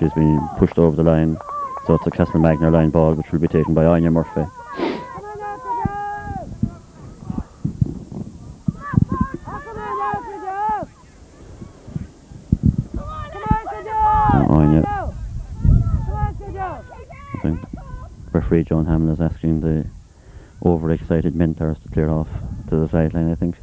She's been pushed over the line, so it's a Castlmagner line ball which will be taken by Anya Murphy. Anya. I think referee John Hamill is asking the overexcited mentors to clear off to the sideline, I think.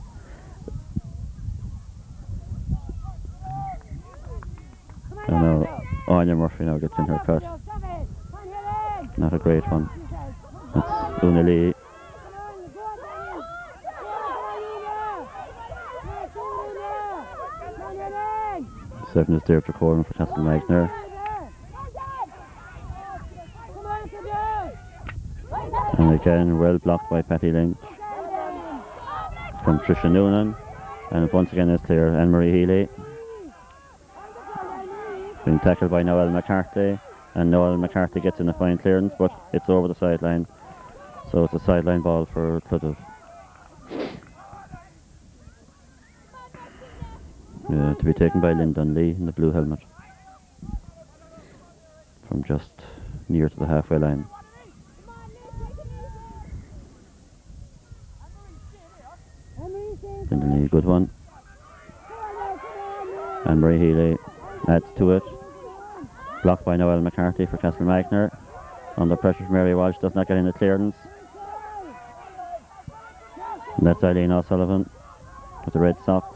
And now Anya Murphy now gets in her cut. Not a great one. That's Una Lee. Seven is there to Corbin for Castlmagner. And again, well blocked by Patty Lynch from Tricia Noonan. And once again it's clear, Anne-Marie Healy. Being tackled by Noel McCarthy. And Noel McCarthy gets in a fine clearance, but it's over the sideline. So it's a sideline ball for Cloughduv. To be taken by Lynn Dunley in the blue helmet. From just near to the halfway line. Lynn Dunley, good one. And Marie Healy adds to it. Blocked by Noel McCarthy for Castlmagner. Under pressure from Mary Walsh, does not get in the clearance. And that's Eileen O'Sullivan with the Red Sox.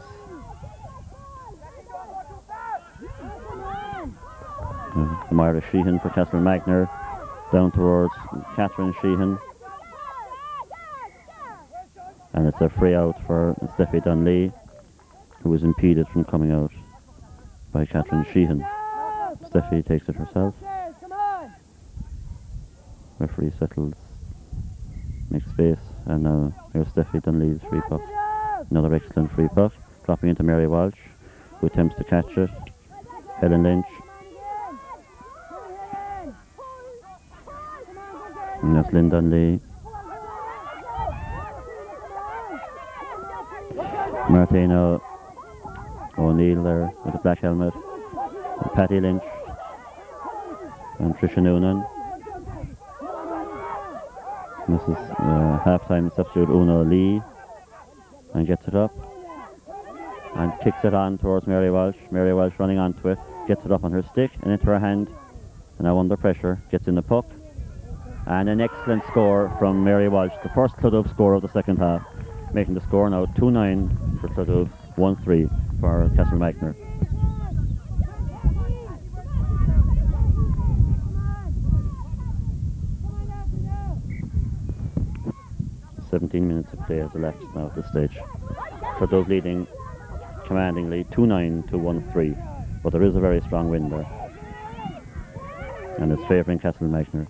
Myra Sheehan for Castlmagner. Down towards Catherine Sheehan. And it's a free out for Steffi Dunley, who was impeded from coming out by Catherine Sheehan. Steffi takes it herself. Referee settles, makes space, and now here's Steffi Dunlea's free puck. Another excellent free puck, dropping into Mary Walsh, who attempts to catch it. Helen Lynch. And that's Lynn Dunley. Martina O'Neill there with a black helmet. And Patty Lynch. And Tricia Noonan. And this is half-time substitute Una Lee. And gets it up. And kicks it on towards Mary Walsh. Mary Walsh running onto it. Gets it up on her stick and into her hand. And now under pressure. Gets in the puck. And an excellent score from Mary Walsh. The first Cloughduv score of the second half. Making the score now 2-9 for Cloughduv, 1-3 for Castlmagner. .17 minutes of play has elapsed now at this stage. Cloughduv leading commandingly 2-9 to 1-3, but there is a very strong wind there, and it's favouring Castlmagner.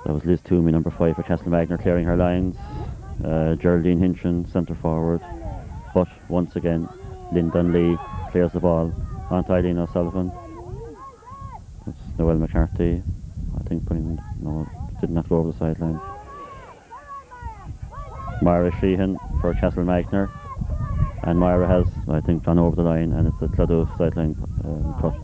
That was Liz Toomey, number 5 for Castlmagner, clearing her lines. Geraldine Hinchin, centre forward, but once again Lynn Dunley clears the ball onto Eileen O'Sullivan. That's Noel McCarthy, I think, did not go over the sideline. Myra Sheehan for Castlmagner, and Myra has, I think, gone over the line, and it's a Cloughduv sideline cut.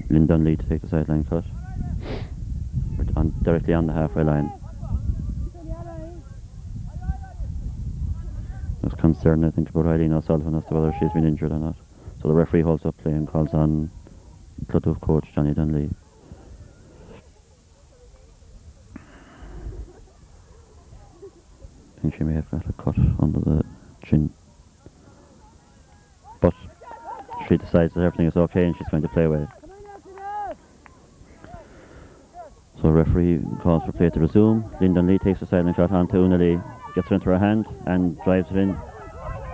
Lynn Dunley to take the sideline cut. Directly on the halfway line. There's concern, I think, about Eileen O'Sullivan as to whether she's been injured or not. So the referee holds up play and calls on Cloughduv coach Johnny Dunley. I think she may have got a cut under the chin. But she decides that everything is okay and she's going to play away. So the referee calls for play to resume. Lynn Dunley takes the sideline shot onto Una Lee, gets it into her hand and drives it in.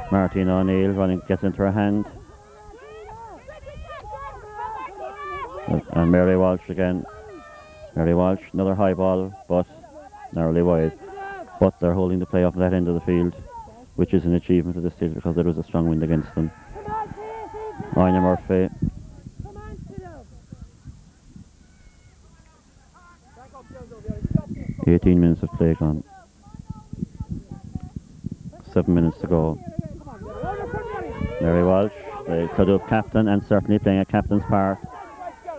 Martina O'Neill running, gets into her hand. And Mary Walsh again. Mary Walsh, another high ball, but narrowly wide. But they're holding the play up at that end of the field, which is an achievement at this stage because there was a strong wind against them. Anya Murphy. 18 minutes of play gone. 7 minutes to go. Mary Walsh, the Cloughduv captain, and certainly playing a captain's part,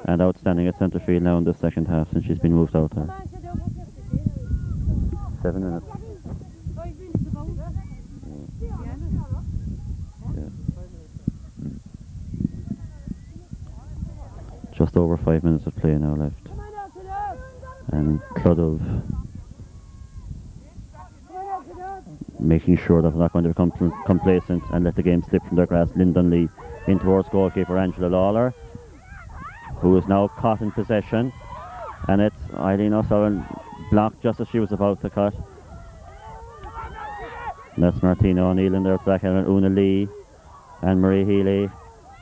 and outstanding at centre field now in the second half since she's been moved out there. 7 minutes. Just over 5 minutes of play now left. And Cloughduv making sure that they're not going to become complacent and let the game slip from their grasp. Lynn Dunley in towards goalkeeper Angela Lawler, who is now caught in possession, and it's Eileen O'Sullivan blocked just as she was about to cut. And that's Martina O'Neill in there, back and Una Lee and Marie Healy,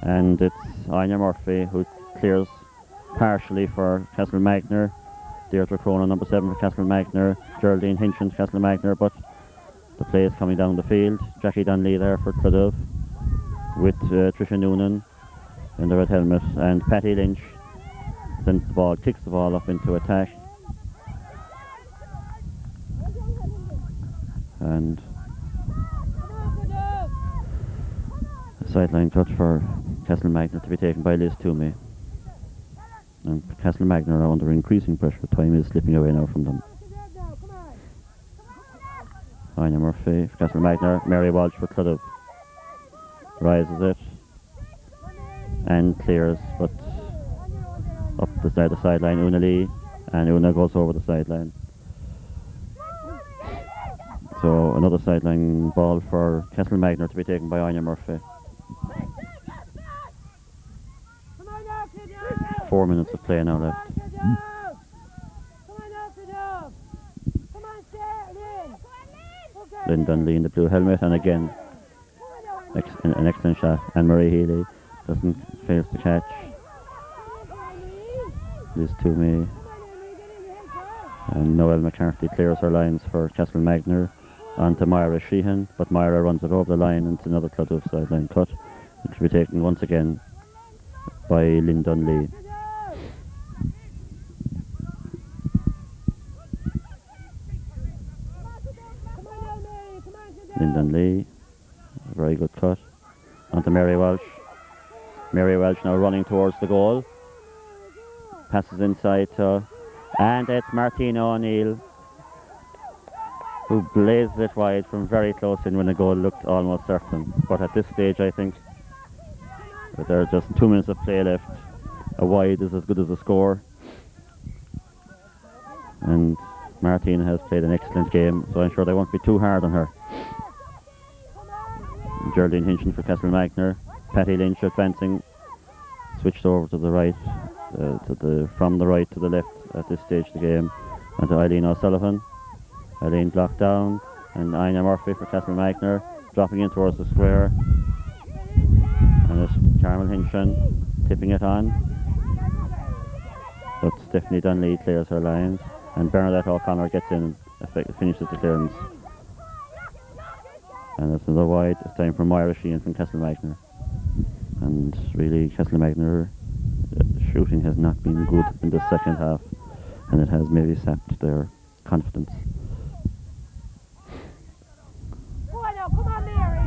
and it's Anya Murphy who clears partially for Castlmagner. Deirdre Cronin, number 7 for Castlmagner. Geraldine Hinchin, Castlmagner, but the play is coming down the field. Jackie Donnelly there for Cloughduv with Tricia Noonan in the red helmet, and Patty Lynch sends the ball, kicks the ball up into attack, and a sideline touch for Castlmagner to be taken by Liz Toomey. And Castlmagner are under increasing pressure. Time is slipping away now from them. Anya Murphy for Castlmagner, Mary Walsh for Cloughduv. Rises it and clears, but up the side of the sideline, Una Lee, and Una goes over the sideline. So another sideline ball for Castlmagner to be taken by Anya Murphy. 4 minutes of play now left. Lynn Dunley in the blue helmet, and again an excellent shot, and Marie Healy fails to catch. Liz Toomey and Noel McCarthy clears her lines for Castlmagner onto Myra Sheehan, but Myra runs it over the line into another Cloughduv sideline cut, which will be taken once again by Lynn Dunley. Lynn Dunley, a very good cut onto Mary Walsh. Mary Walsh now running towards the goal, passes inside to, and it's Martina O'Neill who blazed it wide from very close in when the goal looked almost certain. But at this stage, I think that there are just 2 minutes of play left. A wide is as good as a score, and Martina has played an excellent game, so I'm sure they won't be too hard on her. Geraldine Hinchin for Castlmagner. Patty Lynch advancing, switched over to the right, from the right to the left at this stage of the game, and to Eileen O'Sullivan. Eileen blocked down, and Ina Murphy for Castlmagner, dropping in towards the square, and it's Carmel Hinchin tipping it on, but Stephanie Dunley clears her lines, and Bernadette O'Connor gets in and finishes the clearance. And it's another wide. It's time for Myra Sheehan from Castlmagner. And really, Castlmagner shooting has not been good in the second half, and it has maybe sapped their confidence. Come on, Mary.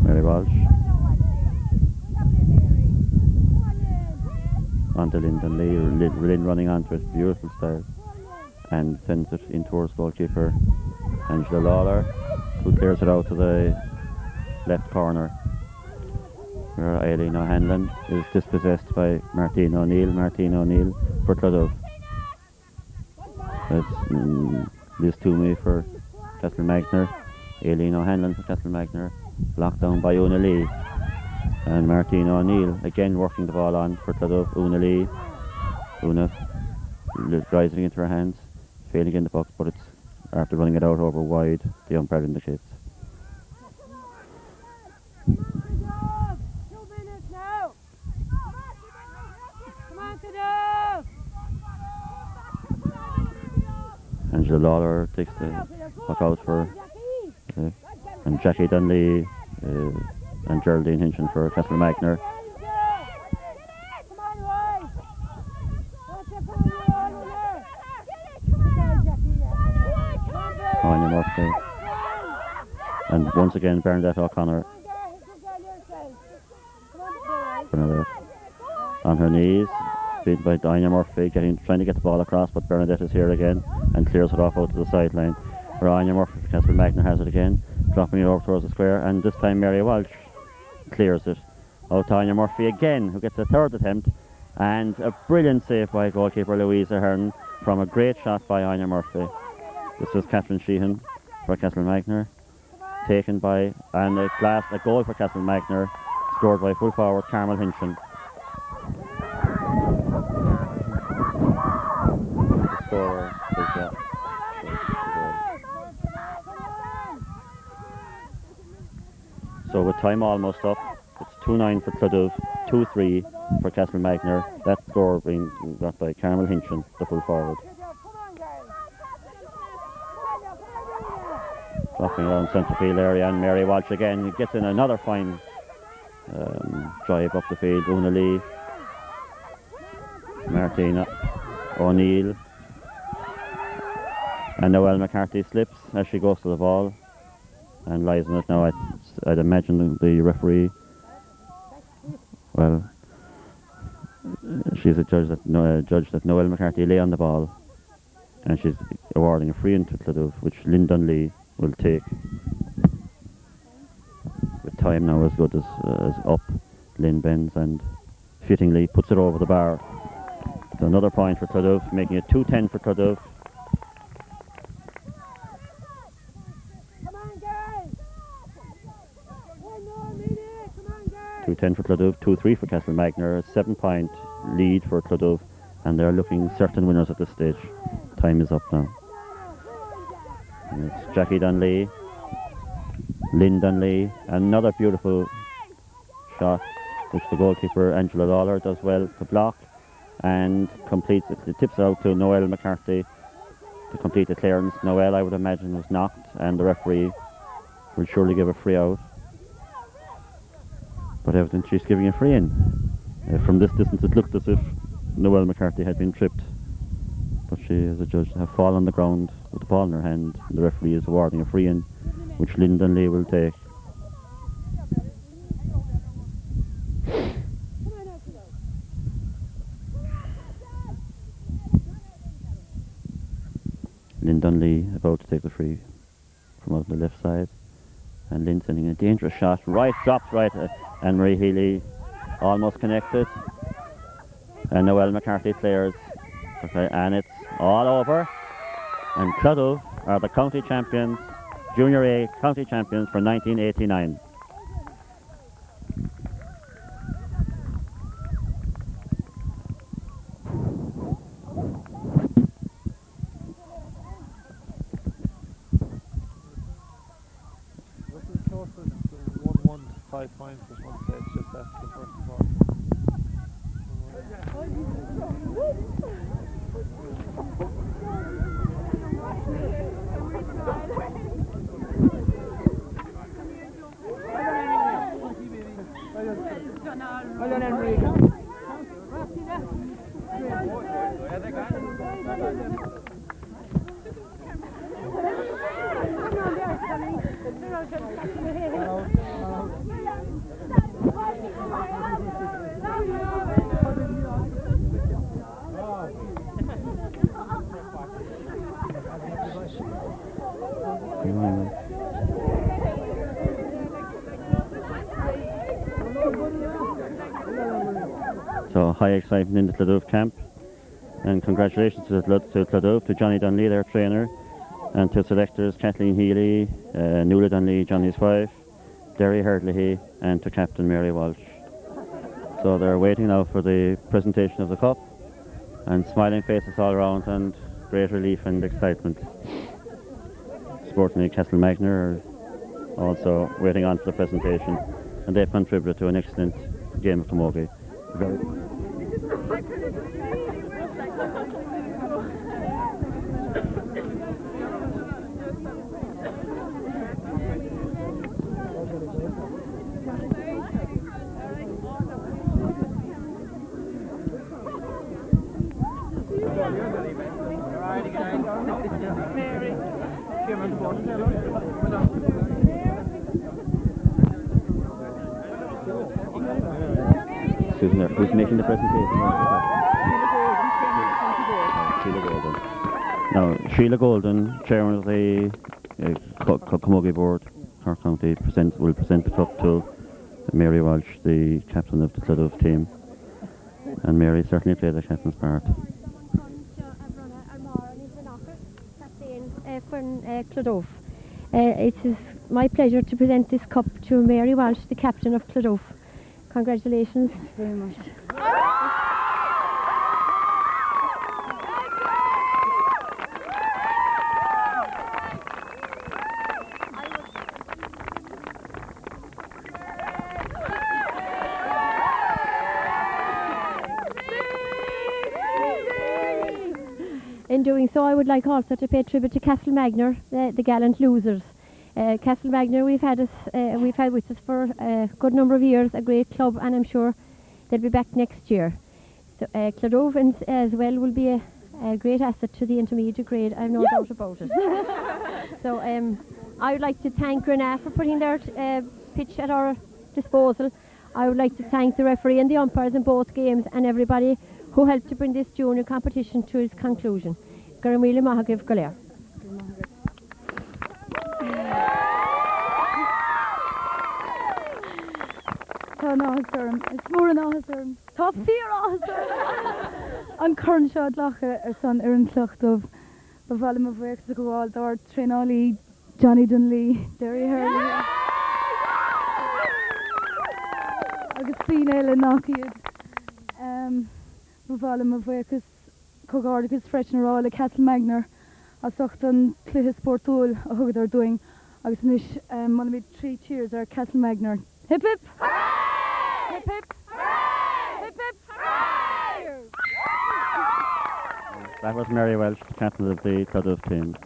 Mary Walsh. Onto Lyndon Lee. Lynn running onto it. Beautiful style. And sends it in towards goalkeeper Angela Lawler, who clears it out to the left corner, where Eileen O'Hanlon is dispossessed by Martina O'Neill. Martina O'Neill for Cloughduv. That's Liz Toomey for Castlmagner. Eileen O'Hanlon for Castlmagner. Blocked down by Una Lee. And Martina O'Neill again working the ball on for Cloughduv. Una Lee. Una rising into her hands, failing in the box, but it's after running it out over wide, the umpire indicates. Angela Lawler takes the puck out for and Jackie Dunley and Geraldine Hinchin for Castlmagner. Murphy. And once again, Bernadette O'Connor. Bernadette on her knees, beaten by Anya Murphy, trying to get the ball across, but Bernadette is here again and clears it off out to the sideline. Where Anya Murphy for Castlmagner has it again, dropping it over towards the square, and this time Mary Walsh clears it. Out to Anya Murphy again, who gets a third attempt, and a brilliant save by goalkeeper Louisa Hearn from a great shot by Anya Murphy. This was Catherine Sheehan for Castlmagner, taken by, and a goal for Castlmagner, scored by full forward Carmel Hinchin. The scorer is so with time almost up, it's 2-9 for Cloughduv, 2-3 for Castlmagner. That score being got by Carmel Hinchin, the full forward. Dropping around centre field area, and Mary Walsh again gets in another fine drive up the field. Una Lee, Martina O'Neill, and Noelle McCarthy slips as she goes to the ball and lies on it. Now I'd imagine the referee, well, she's a judge that Noelle McCarthy lay on the ball, and she's awarding a free into Cloughduv, which Lynn Dunley will take. With time now as good as up, Lynn bends and fittingly puts it over the bar. So another point for Cloughduv, making it 2-10 for Cloughduv. 2-10 for Cloughduv, 2-3 for Castlmagner, a 7-point lead for Cloughduv, and they're looking certain winners at this stage. Time is up now. And it's Jackie Dunley, Lynn Dunley, another beautiful shot which the goalkeeper Angela Lawler does well to block and completes it. It tips out to Noelle McCarthy to complete the clearance. Noelle, I would imagine, was knocked, and the referee will surely give a free out. But evidently she's giving a free in. From this distance it looked as if Noelle McCarthy had been tripped, but she, as a judge, have fallen on the ground with the ball in her hand. The referee is awarding a free in, which Lynn Dunley will take. Lynn Dunley about to take the free from out the left side, and Lynn sending a dangerous shot, drops right, and Marie Healy almost connected, and Noelle McCarthy clears, and it's all over, and Cloughduv are the county champions, Junior A county champions for 1989. This is closer to 1-1, 5 points at one stage, just after the first ball. Well done, Henry. So high excitement in the Cloughduv camp, and congratulations to Cloughduv, to Johnny Dunley, their trainer, and to selectors Kathleen Healy, Nuala Dunley, Johnny's wife, Derry Herdley, and to Captain Mary Walsh. So they're waiting now for the presentation of the cup, and smiling faces all around, and great relief and excitement. Sporting Castlmagner are also waiting on for the presentation, and they've contributed to an excellent game of camogie. Excuse me, who's making the presentation? Sheila Golden. Now, Sheila Golden, chairman of the Camogie board, Cork County, will present the cup to Mary Walsh, the captain of the Cloughduv team. And Mary certainly played the captain's part. Clondrohid. It is my pleasure to present this cup to Mary Walsh, the captain of Clondrohid. Congratulations. Thank you very much. In doing so, I would like also to pay tribute to Castlmagner, the gallant losers. Castlmagner we've had with us for a good number of years, a great club, and I'm sure they'll be back next year. So Clondrohid as well will be a great asset to the intermediate grade, I've no doubt about it. So I would like to thank Renat for putting their pitch at our disposal. I would like to thank the referee and the umpires in both games and everybody who helped to bring this junior competition to its conclusion. Garamila Mahagiv Galer. It's more an awesome. Top fear awesome. An Cornshot Lacha son Erin Cloughduv. Bavalum of work to go all door, Trainolly, Johnny Dunley, Derry Hurley. Augustine Ella Knockhead. Bavalum of work is Cogardicus Freshener all a Castlmagner. A Sochton Clihis Portul, a hug they're doing. Augustinish, one of me 3 cheers are Castlmagner. Hip hip! Hip hip! Hip hip! That was Mary Welsh, the captain of the Cloughduv team.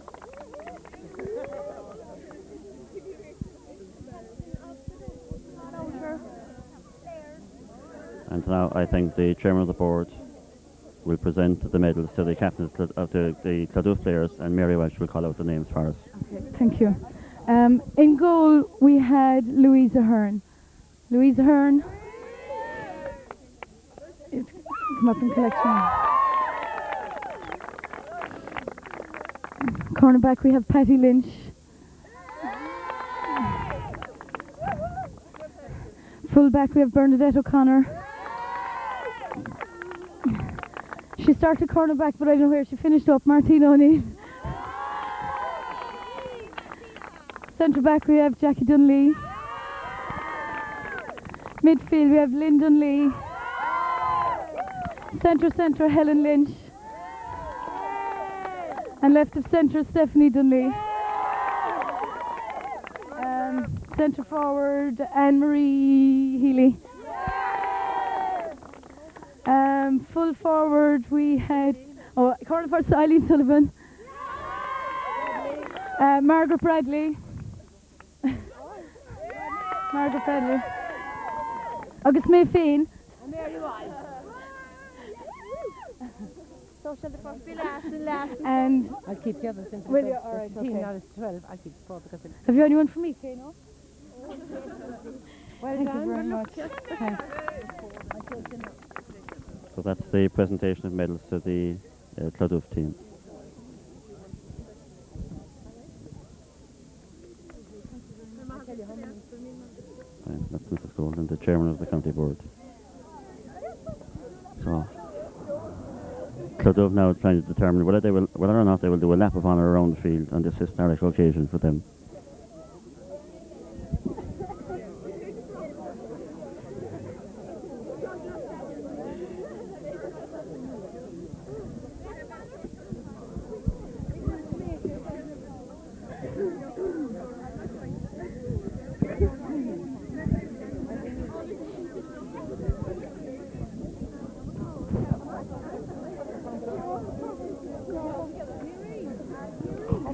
And now I think the chairman of the board will present the medals to the captains of the Cloughduv players, and Mary Welsh will call out the names for us. Okay, thank you. In goal we had Louisa Hearn. Louisa Hearn. Come up in collection. Cornerback we have Patty Lynch. Fullback we have Bernadette O'Connor. She started cornerback, but I don't know where she finished up. Martina O'Neill. Centre back we have Jackie Dunley. Midfield we have Lynn Dunley. Centre Helen Lynch. And left of centre Stephanie Dunley. Centre forward Anne-Marie Healy. Full forward we had corner forward Eileen Sullivan. Margaret Bradley. Margaret Bradley. August May Fane. So shall the first be last and last. And I'll keep the others in. Will you? All right, okay. Now it's 12. I'll keep 4 because it's... have you anyone for me, Kay, no? Well Thank done. you very much. Thanks. So that's the presentation of medals to the Cloughduv team. Right, that's Mrs. Golden, the chairman of the county board. So Cloughduv now is trying to determine whether or not they will do a lap of honour around the field on this historic occasion for them.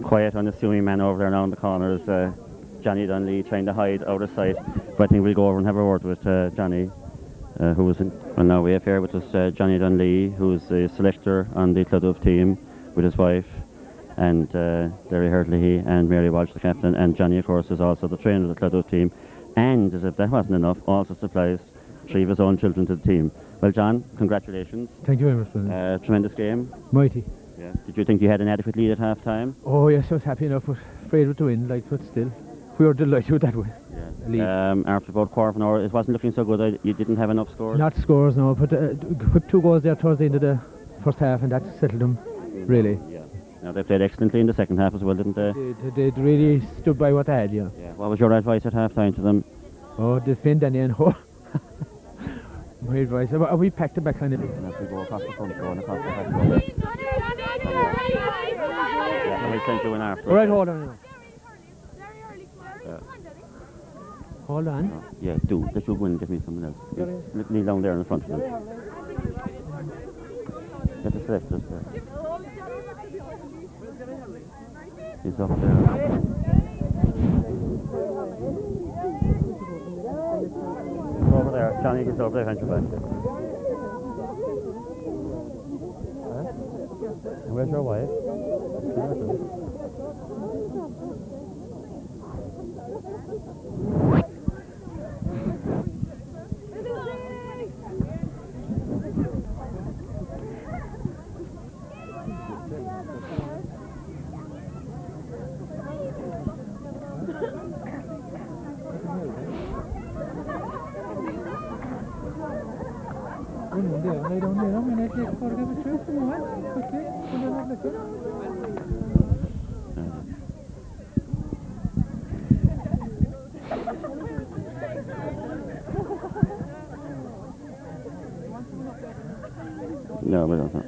Quiet, unassuming man over there now in the corner is Johnny Dunley trying to hide out of sight. But I think we'll go over and have a word with Johnny, who was in. Well, now we have here with us Johnny Dunley, who's the selector on the Cloughduv team with his wife. and Derry Hurtley and Mary Walsh, the captain, and Johnny, of course, is also the trainer of the Cloughduv team, and as if that wasn't enough, also supplies 3 of his own children to the team. Well, John, congratulations. Thank you very much, Brendan. Tremendous game. Mighty. Yeah. Did you think you had an adequate lead at half-time? Oh yes, I was happy enough, but afraid with the win, like, but still, we were delighted with that win. Yeah. After about quarter of an hour, it wasn't looking so good. You didn't have enough scores? Not scores, no, but whipped 2 goals there towards the end of the first half, and that settled them, really. Yeah. Now, they played excellently in the second half as well, didn't they? They really stood by what they had, yeah. What was your advice at half-time to them? Oh, defend and then hold. My advice, we packed it back on it. And as we go across the front row and across the back row. Yeah, and we'll send you in after. All right, hold on now. Hold on. Yeah, do. Let you go and get me someone else. Kneel down there in the front of them. Get the selectors there. He's up there. Over there. Johnny, he's over there, hands your back. Where's your wife? No, we don't know.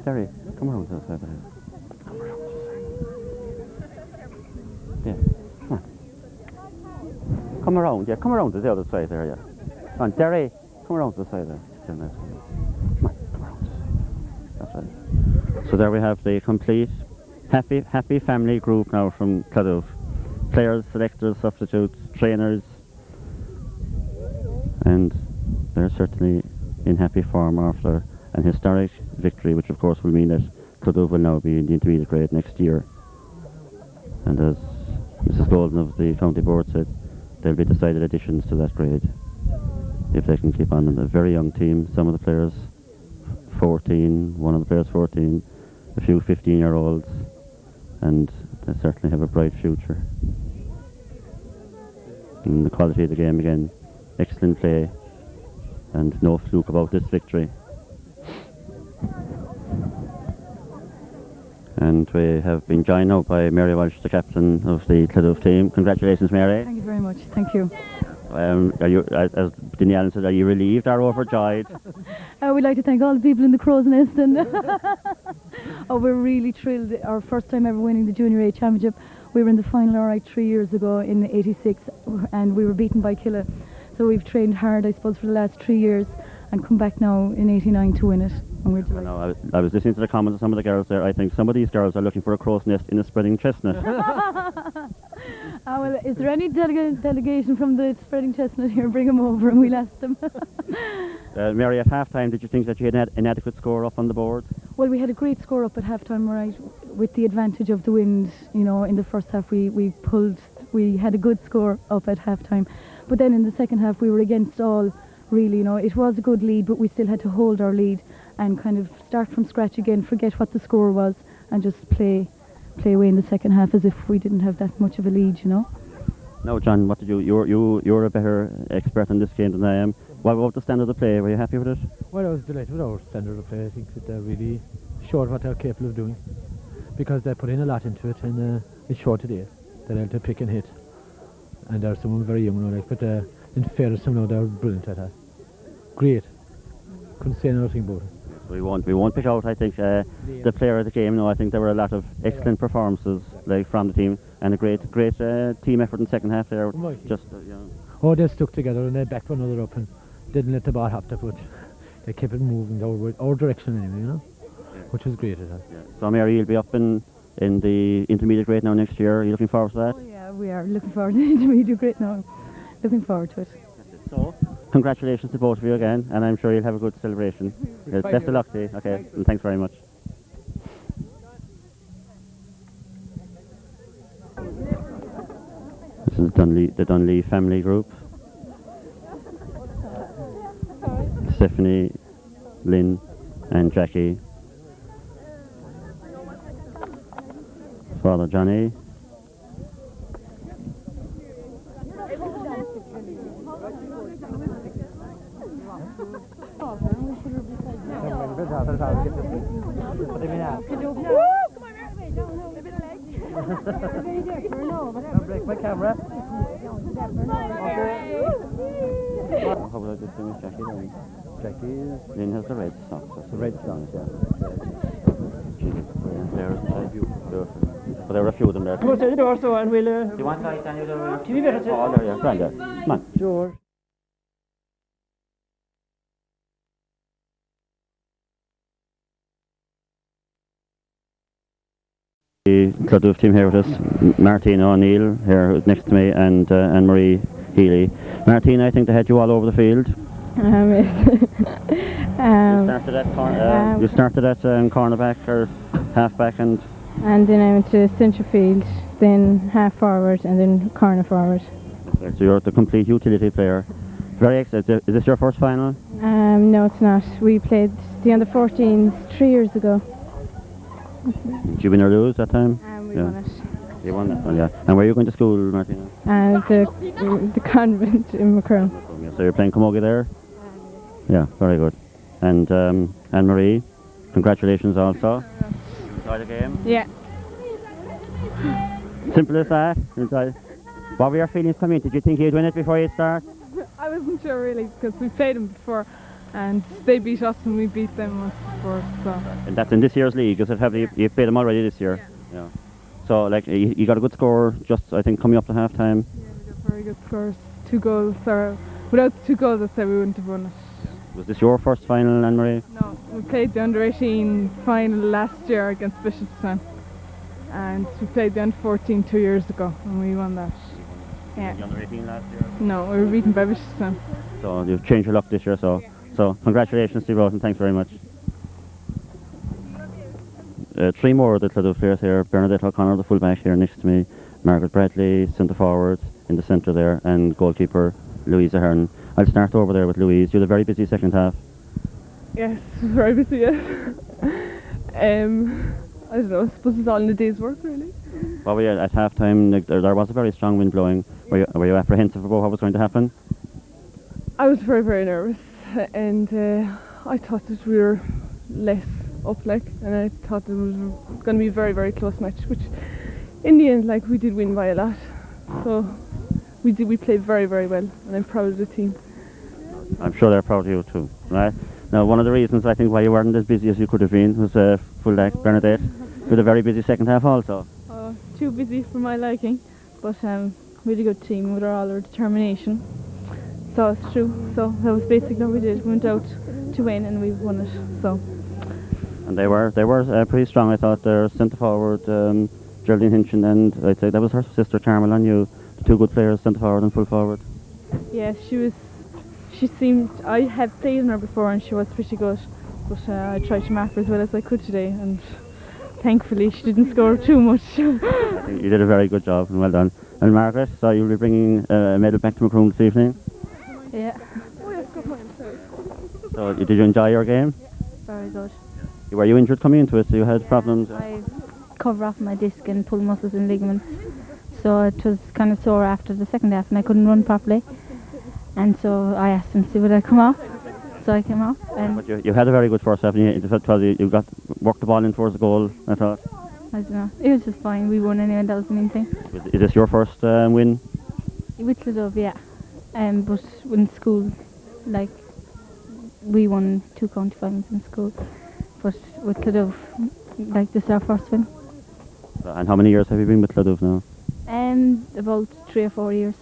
Terry, come around to the side there. Come around to the side. Yeah, come on. Come around, yeah, come around to the other side there, yeah. Come on, Terry, come around to the side there. Come on, come around to the side. That's right. So there we have the complete happy family group now from Cloughduv. Players, selectors, substitutes, trainers, and they're certainly in happy form after an historic victory, which of course will mean that Cloughduv will now be in the intermediate grade next year. And as Mrs. Golden of the county board said, there'll be decided additions to that grade if they can keep on. And a very young team, some of the players 14, one of the players 14, a few 15-year-olds, and they certainly have a bright future. And the quality of the game again, excellent play, and no fluke about this victory. And we have been joined now by Mary Walsh, the captain of the Cloughduv team. Congratulations, Mary. Thank you very much. Thank you. Are you, as Denny Allen said, are you relieved or overjoyed? We'd like to thank all the people in the Crow's Nest, and we're really thrilled. Our first time ever winning the Junior A Championship. We were in the final alright 3 years ago in '86, and we were beaten by Killa. So we've trained hard, I suppose, for the last 3 years, and come back now in '89 to win it. And we're delighted. No, I was listening to the comments of some of the girls there. I think some of these girls are looking for a crow's nest in a spreading chestnut. Well, is there any delegation from the spreading chestnut here? Bring them over and we'll ask them. Mary, at half-time, did you think that you had an adequate score up on the board? Well, we had a great score up at half-time, right, with the advantage of the wind. You know, in the first half we had a good score up at half-time. But then in the second half we were against all, really, you know. It was a good lead, but we still had to hold our lead and kind of start from scratch again, forget what the score was, and just play away in the second half as if we didn't have that much of a lead, you know. No, John, what did you're a better expert in this game than I am. What about the standard of play? Were you happy with it? Well, I was delighted with our standard of play. I think that they really showed what they're capable of doing, because they put in a lot into it, and it showed today. They're able to pick and hit, and there's someone very young now, like, but in fairness, some now they're brilliant at that. Great. Couldn't say another thing about it. We won't pick out, I think, the player of the game. No, I think there were a lot of excellent performances, like, from the team, and a great team effort in the second half there. Just Oh, they stuck together and they backed one another up and didn't let the ball hop the foot. They kept it moving our direction anyway, you know, which was great at that. Yeah. So Mary, you'll be up in the intermediate grade now next year. Are you looking forward to that? Oh yeah, we are looking forward to the intermediate grade now. Looking forward to it. So, congratulations to both of you again, and I'm sure you'll have a good celebration. Best of luck to you. Okay, and thanks very much. This is the Dunley family group. Stephanie, Lynn, and Jackie. Father Johnny. Break my camera. How about I just finish Jackie then? Jackie, Lynn has the red socks. That's the red socks, yeah. But there were a few of them there. Go to the door, so and we'll. Do you want light, Daniel? Can we better Oh, there, yeah. Grand, yeah. Come on. Sure. The Cloughduv team here with us, Martina O'Neill here who's next to me, and Marie Healy. Martina, I think they had you all over the field. You started at cornerback or halfback, and then I went to centre field, then half forward, and then corner forward. okay, so you're the complete utility player. Very excited. Is this your first final? No, it's not. We played the under 14s 3 years ago. Did you win or lose that time? We Yeah. won it. You won that one, yeah. And where are you going to school, Martina? The convent in Macron. So you're playing camogie there? Yeah, very good. And Anne-Marie, congratulations also. Enjoy the game? Yeah. Simple as that. Enjoy. What were your feelings coming in? Did you think you'd win it before you start? I wasn't sure really because we played them before and they beat us and we beat them once before, so. And that's in this year's league, is it? Have you played them already this year? Yeah. So like you got a good score just I think coming up to half time? Yeah, we got very good scores. 2 goals, or without 2 goals I'd say we wouldn't have won it. Was this your first final, Anne-Marie? No, we played the under 18 final last year against Bishopstown and we played the under 14 2 years ago and we won that. Yeah. The under 18 last year? No, we were beaten by Bishopstown. So you've changed your luck this year, so congratulations to you both and thanks very much. 3 more of the Cloughduv players here. Bernadette O'Connor, the fullback here next to me, Margaret Bradley, centre forward in the centre there, and goalkeeper Louise Ahern. I'll start over there with Louise. You had a very busy second half. Yes, very busy, yes. I don't know, I suppose it's all in the day's work really. Well, we at half time there was a very strong wind blowing. Were you apprehensive about what was going to happen? I was very, very nervous and I thought that we were less up and I thought it was going to be a very, very close match, which in the end we did win by a lot. So we played very, very well and I'm proud of the team. I'm sure they're proud of you too, right? Now one of the reasons I think why you weren't as busy as you could have been was fullback Bernadette. You had a very busy second half also. Too busy for my liking, but really good team with all our determination. So it's true. So that was basically what we did. We went out to win and we won it. So. And they were pretty strong. I thought their centre forward Geraldine Hinchin and I'd say that was her sister Carmel and you, the 2 good players, centre forward and full forward. Yeah, she seemed, I had played on her before and she was pretty good, but I tried to mark her as well as I could today and thankfully she didn't score too much. I think you did a very good job and well done. And Margaret, so you'll be bringing a medal back to Macroom this evening? Yeah. So did you enjoy your game? Very good. Were you injured coming into it, so you had problems? I covered off my disc and pulled muscles and ligaments, so it was kind of sore after the second half and I couldn't run properly. And so I asked him to see would I come off, so I came off. And but you had a very good first half, and you worked the ball in towards the goal, I thought. I don't know, it was just fine, we won anyway, that was the main thing. Is this your first win? With Cloughduv, yeah. But in school, we won 2 county finals in school. But with Cloughduv, this is our first win. And how many years have you been with Cloughduv now? About 3 or 4 years.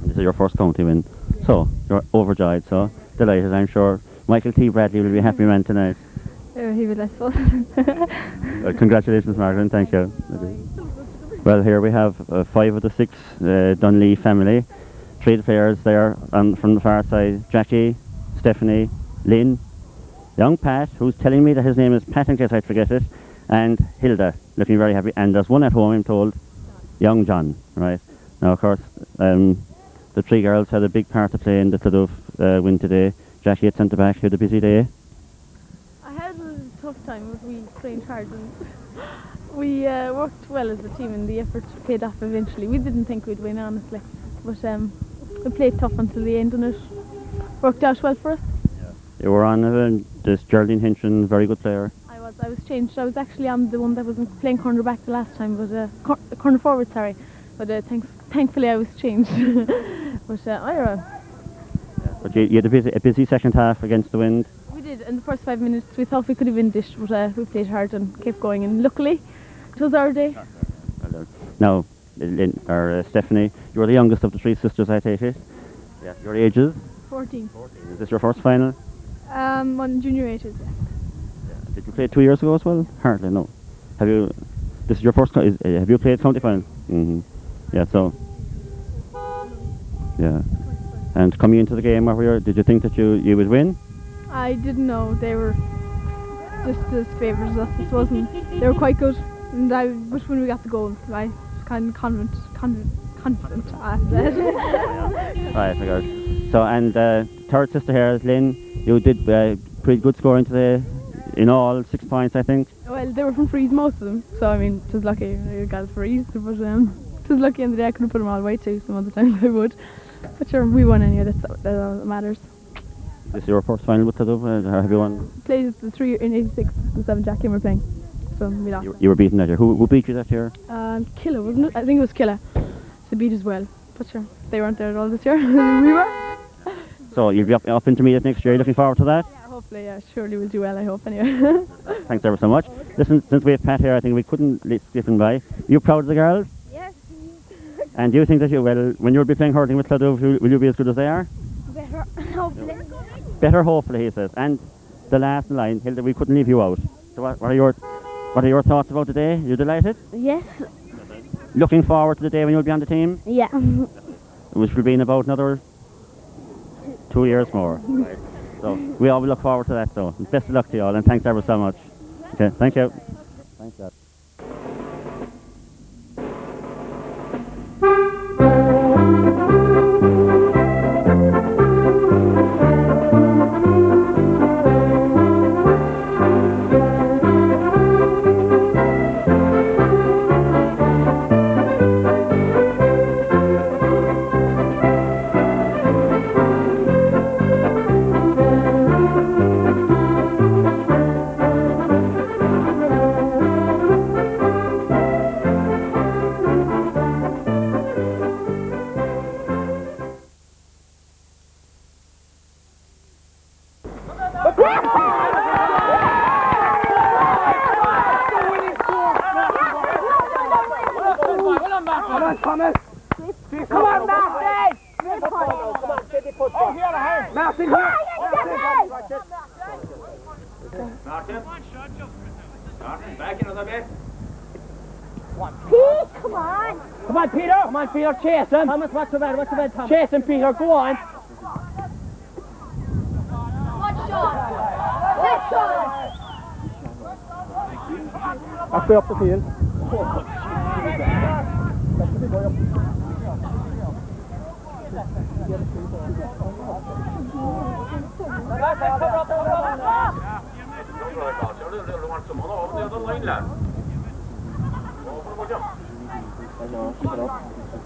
This is your first county win. So, you're overjoyed, so delighted, I'm sure. Michael T. Bradley will be a happy man tonight. He will, I suppose. Congratulations, Margaret, and thank you. Well, here we have 5 of the 6 Dunley family. three players there from the far side. Jackie, Stephanie, Lynn, young Pat, who's telling me that his name is Pat in case I forget it, and Hilda, looking very happy. And there's one at home, I'm told, young John, right? Now, of course, the three girls had a big part to play in the Cloughduv win today. Jackie at centre back, had a busy day. I had a tough time, but we trained hard and we worked well as a team, and the effort paid off eventually. We didn't think we'd win, honestly, but we played tough until the end, and it worked out well for us. You were on this Geraldine Hinchin, very good player. I was changed. I was actually on the one that wasn't playing corner back the last time, but corner forward, sorry. But thankfully I was changed. But But you had a busy second half against the wind. we did. In the first 5 minutes, we thought we could have been dished, but we played hard and kept going. And luckily, it was our day. Now, Stephanie, you were the youngest of the three sisters, I take it. Yeah. Your ages? 14. Is this your first final? On junior ages. Did you play 2 years ago as well? Hardly, no. Have you? This is your first. Have you played county final? Yeah. So. Yeah. And coming into the game, did you think that you would win? I didn't know they were just as favourites as us. It wasn't. They were quite good, and but when we got the goal, I was kind of confident after that. Right, I got it. So, and third sister here is Lynn. You did pretty good scoring today. In all, 6 points, I think. Well, they were from frees, most of them. So I mean, it was lucky I got frees, but it was lucky in the day I could have put them all away too. Some other times I would. But sure, we won anyway. That's all that matters. This is your first final with Cloughduv, or have you won? Played the 3 in '86 and 7 Jackie and we're playing. So we lost. You were beaten that year. Who beat you that year? Killa, wasn't it? I think it was Killa. So beat as well. But sure, they weren't there at all this year. We were. So you'll be up intermediate next year. Looking forward to that. Yeah, hopefully, yeah. Surely we'll do well. I hope anyway. Thanks ever so much. Listen, since we have Pat here, I think we couldn't skip him by. You proud of the girls? Yes. And do you think that when you'll be playing hurling with Cloughduv, will you be as good as they are? Better, hopefully. Better, hopefully, he says. And the last line, Hilda, we couldn't leave you out. So what are your thoughts about today? You delighted? Yes. Looking forward to the day when you'll be on the team? Yeah. Which will be in about another 2 years more. Right. So we all look forward to that, though. Best of luck to you all, and thanks ever so much. Okay, thank you. Thanks, Dad. Peter, chase him. Thomas, what's the bad, Thomas? Chase him, Peter, go on. Halfway up the field.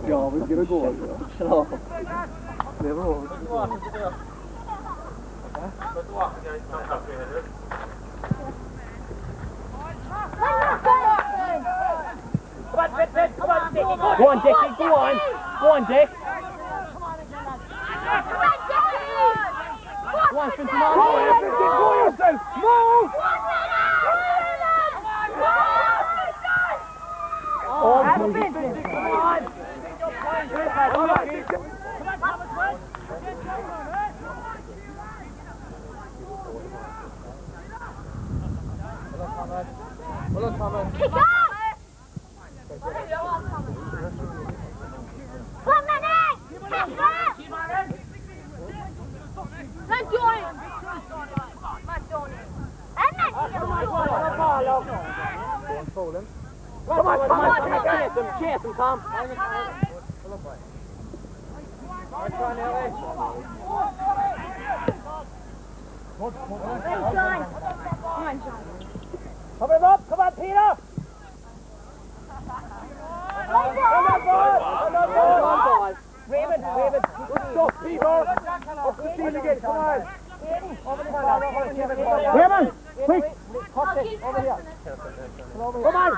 Ja, vi ska gå. Ja. Det är bra. Go on, Dickie, go on. Go on, Dick. Go on, Finton, go yourself. Move! Kick off! Come on, Manny! Catch up! Come on, chase him, Tom. Come on, up. Come on, Peter. Raven. Good stuff, Peter. Up the field again, come on. Raven, quick. Over here. Come on.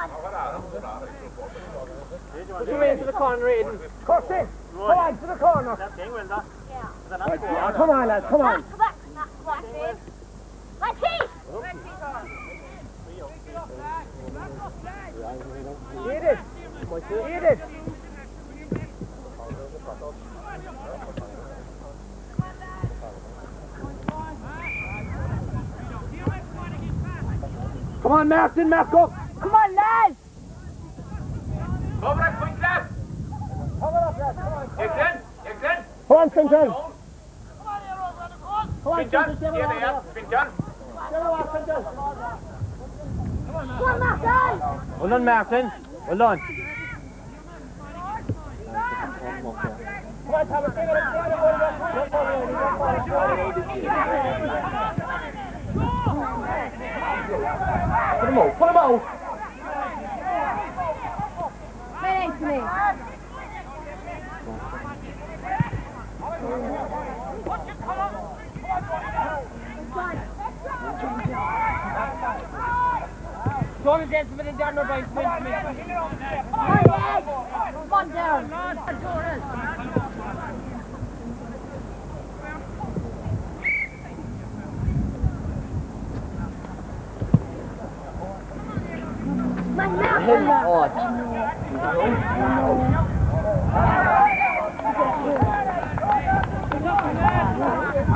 Put your way into the corner, Raven. Kirsty, come on, to the corner. Come on, lads, come on. Eat it. Come on, Martin, Mark up. Come on, lads! Over it, quick, lads. Come on, Exen. Come on, Finton. Finton, here they are, Finton. Well done, Martin. Well done. Put him out. Thanks, me. Don't dance with it down, no right. Come on down.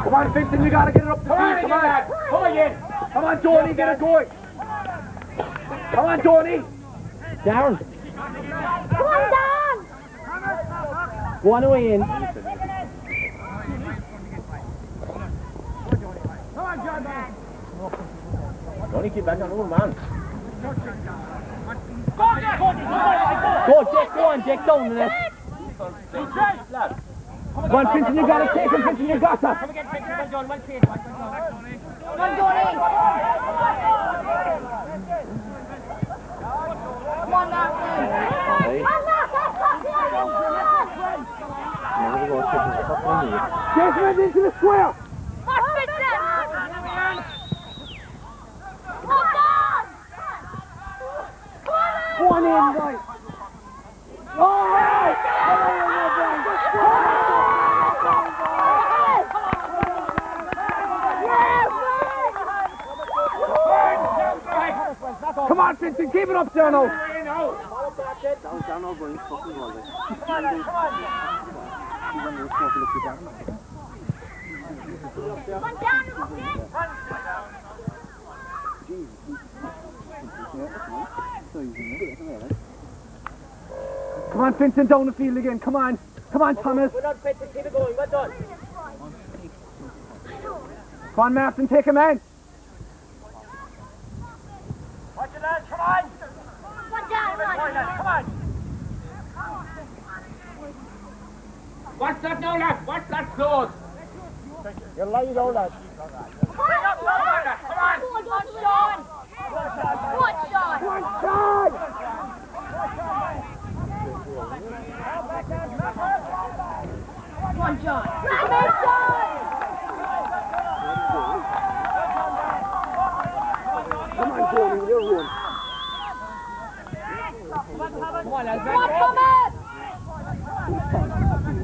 Come on, Vincent, you gotta get it up the field. Come on, Come on, Donny, get it going. Come on, Donny. Down. Come on down. Go on away in. Donny, keep back on the man. Go, Jack, down to this. Come on, Vincent, you gotta take him, Vincent, you got that. Come on, Donny. Come on, Martin. Jason into the square. One in, right. All right. Come on, Vincent, keep it up there now. Down over and fucking go away. Come on, Vincent, down the field again. Come on, Thomas. We're not fit to keep it going. Well done. Come on, Martin, take him in. Watch it, lads. Come on. Come on. What's that now, lad? What's that close? You're lying down, lads. Bring up lower, lad. Come on. One shot. One shot. Come on, Jordan, you're one. Come on, Thomas!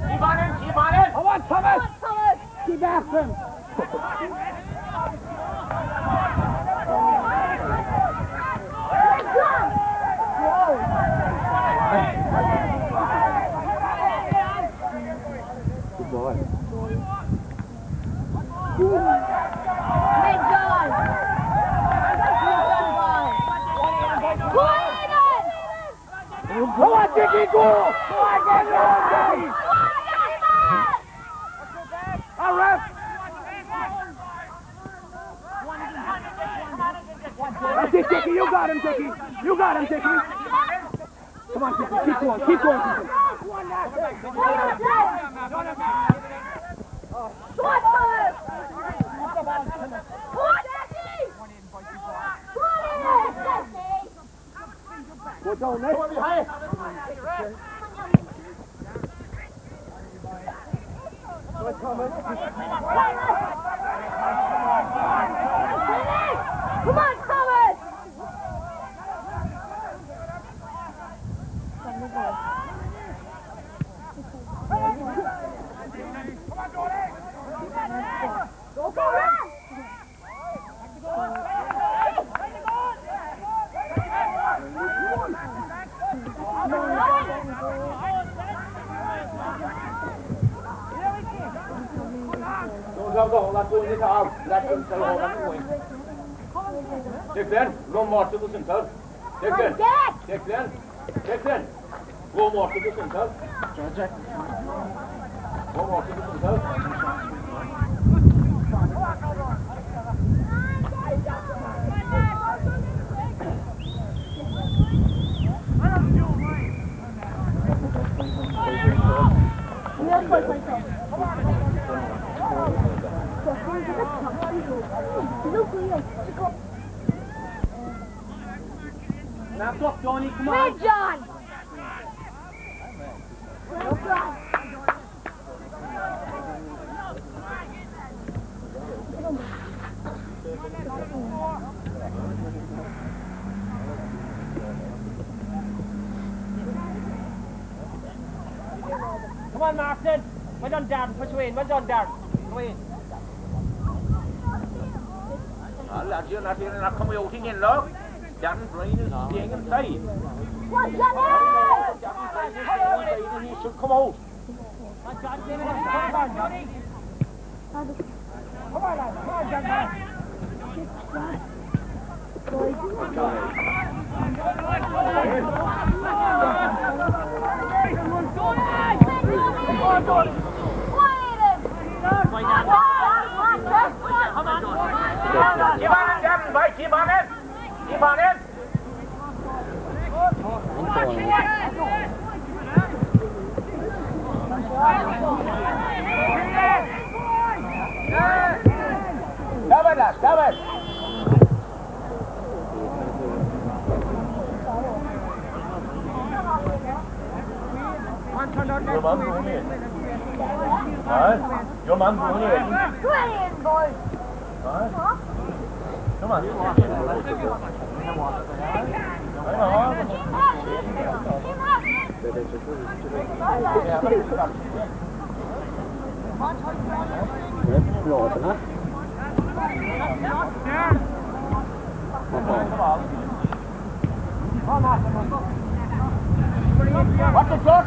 Keep on in. Come on, Thomas. Keep after him. Good boy. Come on, Dickie, go! Come on, get it on, Dickie! All right. That's it, Dickie, you got him, Dickie. Come on, keep going, keep going. Go down, next. Go behind. Come on, Thomas! Go, let's go in the car. Let's go inside, let's go in. Declan, run more to the center. Declan, go more to the center. Go more to the center. Now stop, Johnny, come on. Red John! Come on, Martin. Well done, Darren. Push away in. Well done, Darren. Go in. Lads, you're not coming out again, look. Darren Bryan is staying inside. What, Johnny? Darren Bryan is staying inside and he should come out. Come on, Johnny. Come on, lad. Come on, Johnny. Keep on in, Darren, boy, keep on in. Keep on in. Stop it, lad, stop it. Your man going in. Alright? Your man going in. Go in, boy. Alright? Come on. What's the shot?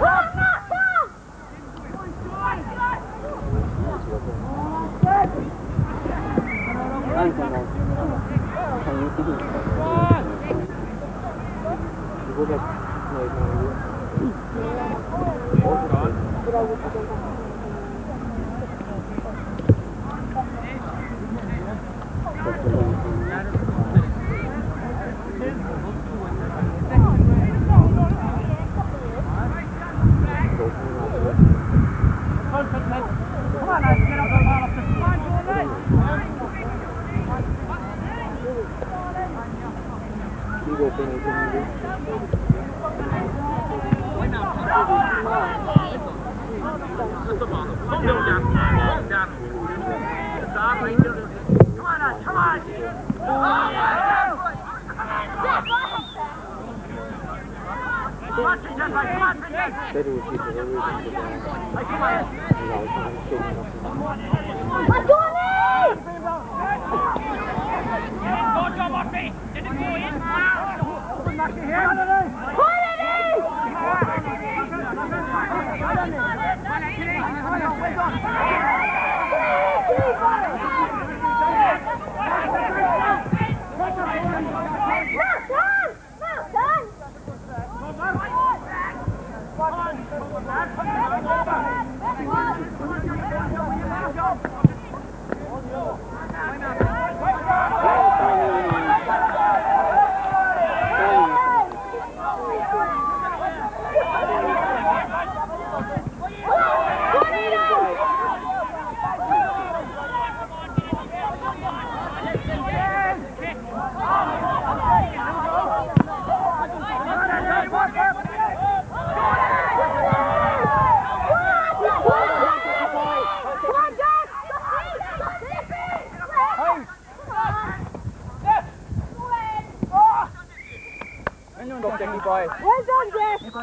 boys. Well done, Jeff. Take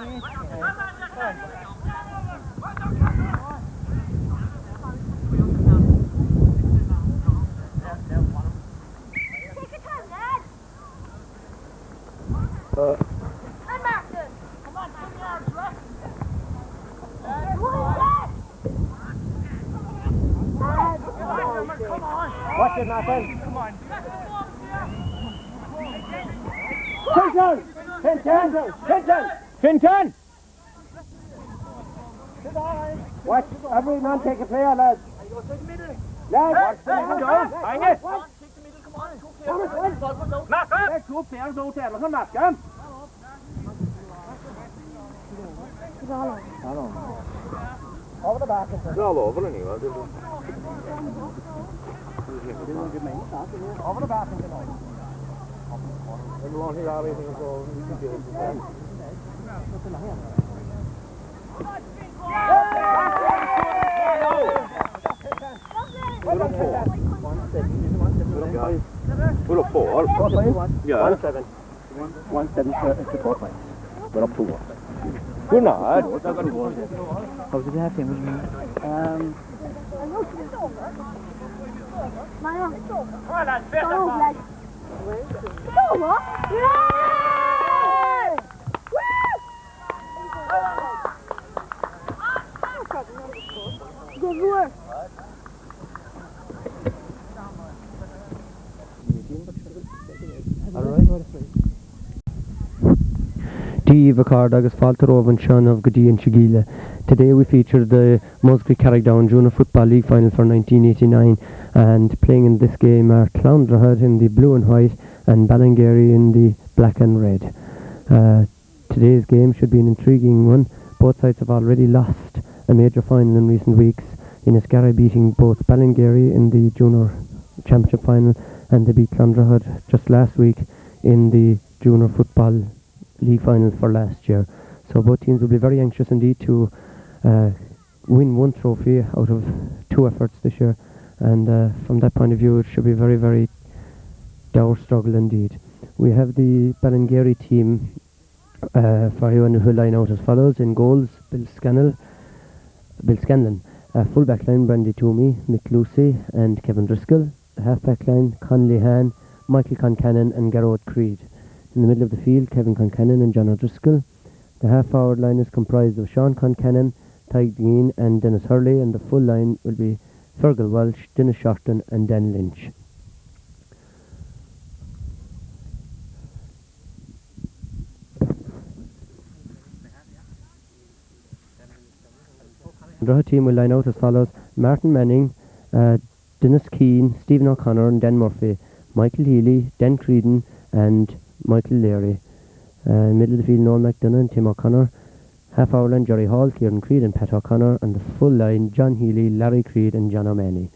your time, Dad. And Martin. Come on, 10 yards left. Come on. Watch it, Martin. Come on. Finton! Watch, every man take a player, lads. Lads, hang it. There's 2 players out there, look at Malcolm. Over the back. It's all over anyway. Over the back. And the one here, everything is all. Put up 4. Yeah. 1-7. 1-7 to 4 points. We're up 2-1. Good night. How did it happen? Come on, lads. Better ball. Good work. Díomh Card agus Falter Owen Sean of Gadi and Shigila. Today we feature the Musgrave Carrickdown Junior Football League Final for 1989, and playing in this game are Clondrohid in the blue and white and Ballingeary in the black and red. Today's game should be an intriguing one. Both sides have already lost a major final in recent weeks, Inniscarra beating both Ballingeary in the Junior Championship final, and they beat Clondrohid just last week in the Junior Football League final for last year. So both teams will be very anxious indeed to win one trophy out of 2 efforts this year, and from that point of view it should be very, very dour struggle indeed. We have the Ballingeary team for you who line out as follows. In goals, Bill Scanlon, full-back line Brandy Toomey, Mick Lucy and Kevin Driscoll. The half-back line Conley Han, Michael Concannon and Garrod Creed. In the middle of the field, Kevin Concannon and John O'Driscoll. The half-forward line is comprised of Sean Concannon, Tyg Dean and Dennis Hurley, and the full line will be Fergal Walsh, Dennis Shorten and Dan Lynch. The Drogheda team will line out as follows: Martin Manning, Dennis Keane, Stephen O'Connor and Dan Murphy, Michael Healy, Dan Creedon and Michael Leary. Middle of the field, Noel McDonough and Tim O'Connor. Half hour line, Jerry Hall, Kieran Creed and Pat O'Connor. And the full line, John Healy, Larry Creed and John O'Mahony.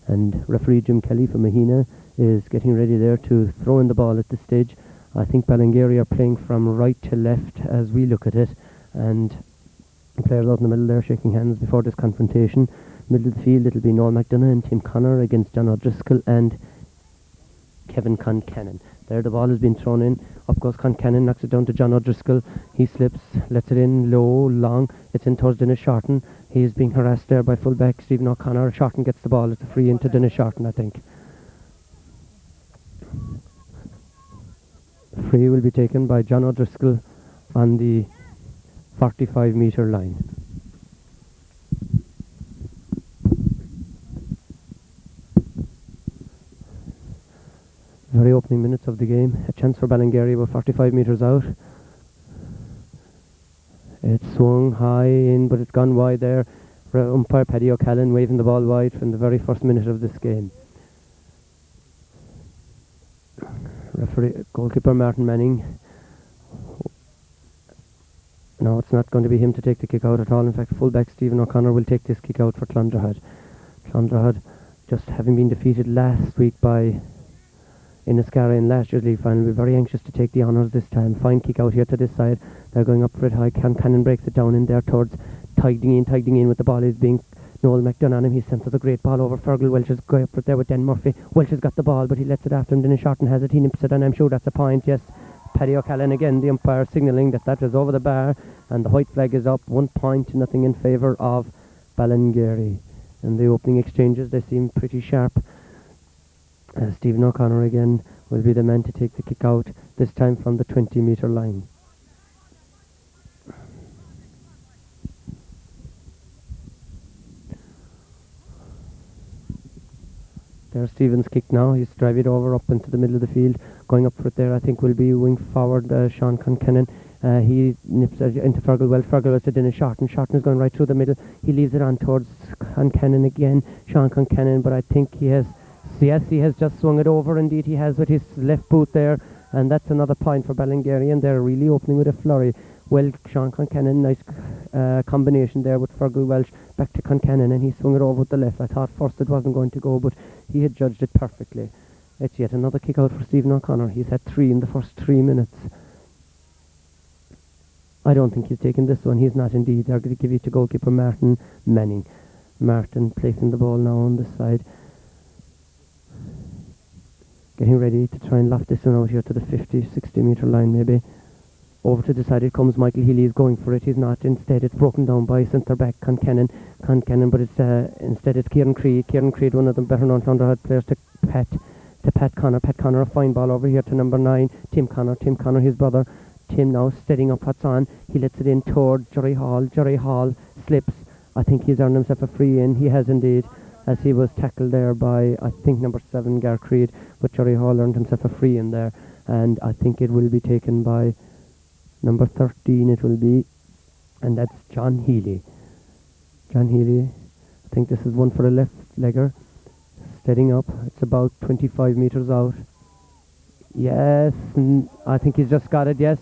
And referee Jim Kelly from Mahina is getting ready there to throw in the ball at this stage. I think Ballingeary are playing from right to left as we look at it, and the players out in the middle there shaking hands before this confrontation. Middle of the field, it'll be Noel McDonough and Tim Connor against John O'Driscoll and Kevin Concannon. There the ball has been thrown in. Up goes Concannon, knocks it down to John O'Driscoll. He slips, lets it in low, long. It's in towards Dennis Shorten. He is being harassed there by fullback Stephen O'Connor. Shorten gets the ball. It's a free into Dennis Shorten, I think. Free will be taken by John O'Driscoll on the 45-metre line. Very opening minutes of the game. A chance for Ballingeary about 45 metres out. It's swung high in, but it's gone wide there. Umpire Paddy O'Callaghan waving the ball wide from the very first minute of this game. Referee, goalkeeper Martin Manning. No, it's not going to be him to take the kick out at all. In fact, fullback Stephen O'Connor will take this kick out for Clondrohid. Clondrohid, just having been defeated last week by Inniscarra in last year's league final, will be very anxious to take the honours this time. Fine kick out here to this side. They're going up for it high. Cannon breaks it down in there towards Tigding in with the ball is being Noel McDonough on him. He sends us a great ball over. Fergal Welch is going up for it there with Dan Murphy. Welch has got the ball, but he lets it after him. Dennis Shorten has it. He nips it, and I'm sure that's a point. Yes, Paddy O'Callaghan again, the umpire, signalling that that is over the bar, and the white flag is up, 1 point to nothing in favour of Ballingeary. And the opening exchanges, they seem pretty sharp. Stephen O'Connor again will be the man to take the kick out, this time from the 20-metre line. There's Stephen's kick now. He's drive it over up into the middle of the field. Going up for it there, I think, will be wing forward Sean Conkennan. He nips into Fergal. Well, Fergal was in a shot, and Shorten is going right through the middle. He leaves it on towards Conkennan again. Sean Conkennan, but I think he has... Yes, he has just swung it over. Indeed, he has with his left boot there. And that's another point for Ballingeary, and they're really opening with a flurry. Well, Sean Conkennan, nice combination there with Fergal Welsh back to Conkennan, and he swung it over with the left. I thought first it wasn't going to go, but he had judged it perfectly. It's yet another kick out for Stephen O'Connor. He's had 3 in the first 3 minutes. I don't think he's taken this one. He's not indeed. They're going to give it to goalkeeper Martin Manning. Martin placing the ball now on this side. Getting ready to try and loft this one out here to the 50-60 metre line maybe. Over to the side it comes. Michael Healy is going for it. He's not. Instead it's broken down by centre back Conkennan, but it's instead it's Kieran Creed. Kieran Creed, one of the better known Clondrohid players, to Pat Connor. Pat Connor, a fine ball over here to number 9, Tim Connor, his brother. Tim now steadying up what's on. He lets it in towards Jerry Hall. Jerry Hall slips. I think he's earned himself a free in. He has indeed, as he was tackled there by, I think, number 7, Gar Creed. But Jerry Hall earned himself a free in there. And I think it will be taken by number 13, it will be. And that's John Healy. John Healy, I think this is one for a left legger. Steadying up. It's about 25 metres out. Yes, I think he's just got it, yes.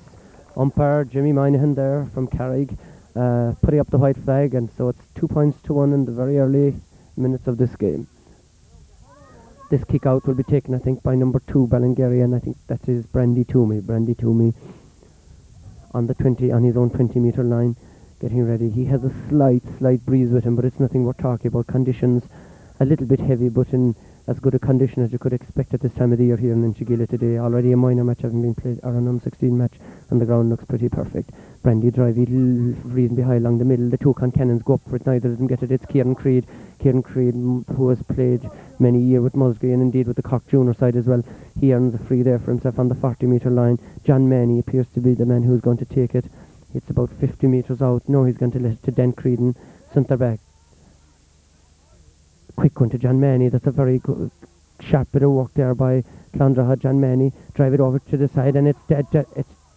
Umpire Jimmy Minahan there from Carrick, putting up the white flag, and so it's 2 points to 1 in the very early minutes of this game. This kick out will be taken, I think, by number 2 Ballingeary, and I think that is Brandy Toomey on the 20, on his own 20-metre line, getting ready. He has a slight breeze with him, but it's nothing we're talking about. Conditions a little bit heavy, but in as good a condition as you could expect at this time of the year here in Inchigeelagh today. Already a minor match having been played, or an under-16 match, and the ground looks pretty perfect. Brandy drive reasonably high along the middle. The 2 Concannons go up for it, neither of them get it. It's Kieran Creed, who has played many years with Musgrave and indeed with the Cork Junior side as well. He earns a free there for himself on the 40-metre line. John Manny appears to be the man who's going to take it. It's about 50 metres out. No, he's going to let it to Den Creedon, centre back. Quick one to John Manny. That's a very good, sharp bit of work there by Clondrohid. John Manny drive it over to the side, and it's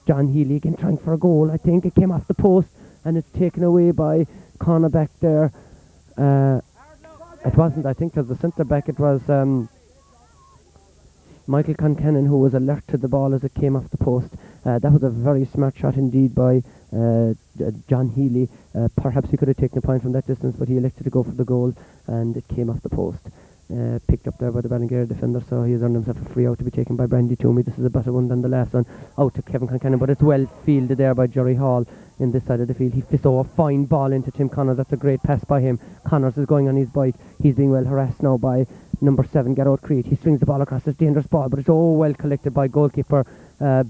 John Healy again trying for a goal. I think it came off the post, and it's taken away by cornerback there. It wasn't, I think, as the centre back. It was Michael Conkennan who was alert to the ball as it came off the post. That was a very smart shot indeed by John Healy. Perhaps he could have taken a point from that distance, but he elected to go for the goal, and it came off the post. Picked up there by the Ballingeary defender, so he has earned himself a free out to be taken by Brandy Toomey. This is a better one than the last one, out to Kevin Conkennan, but it's well fielded there by Jerry Hall in this side of the field. He fits a fine ball into Tim Connors. That's a great pass by him. Connors is going on his bike. He's being well harassed now by number 7, Garrod Creed. He swings the ball across. It's a dangerous ball, but it's all well collected by goalkeeper Bill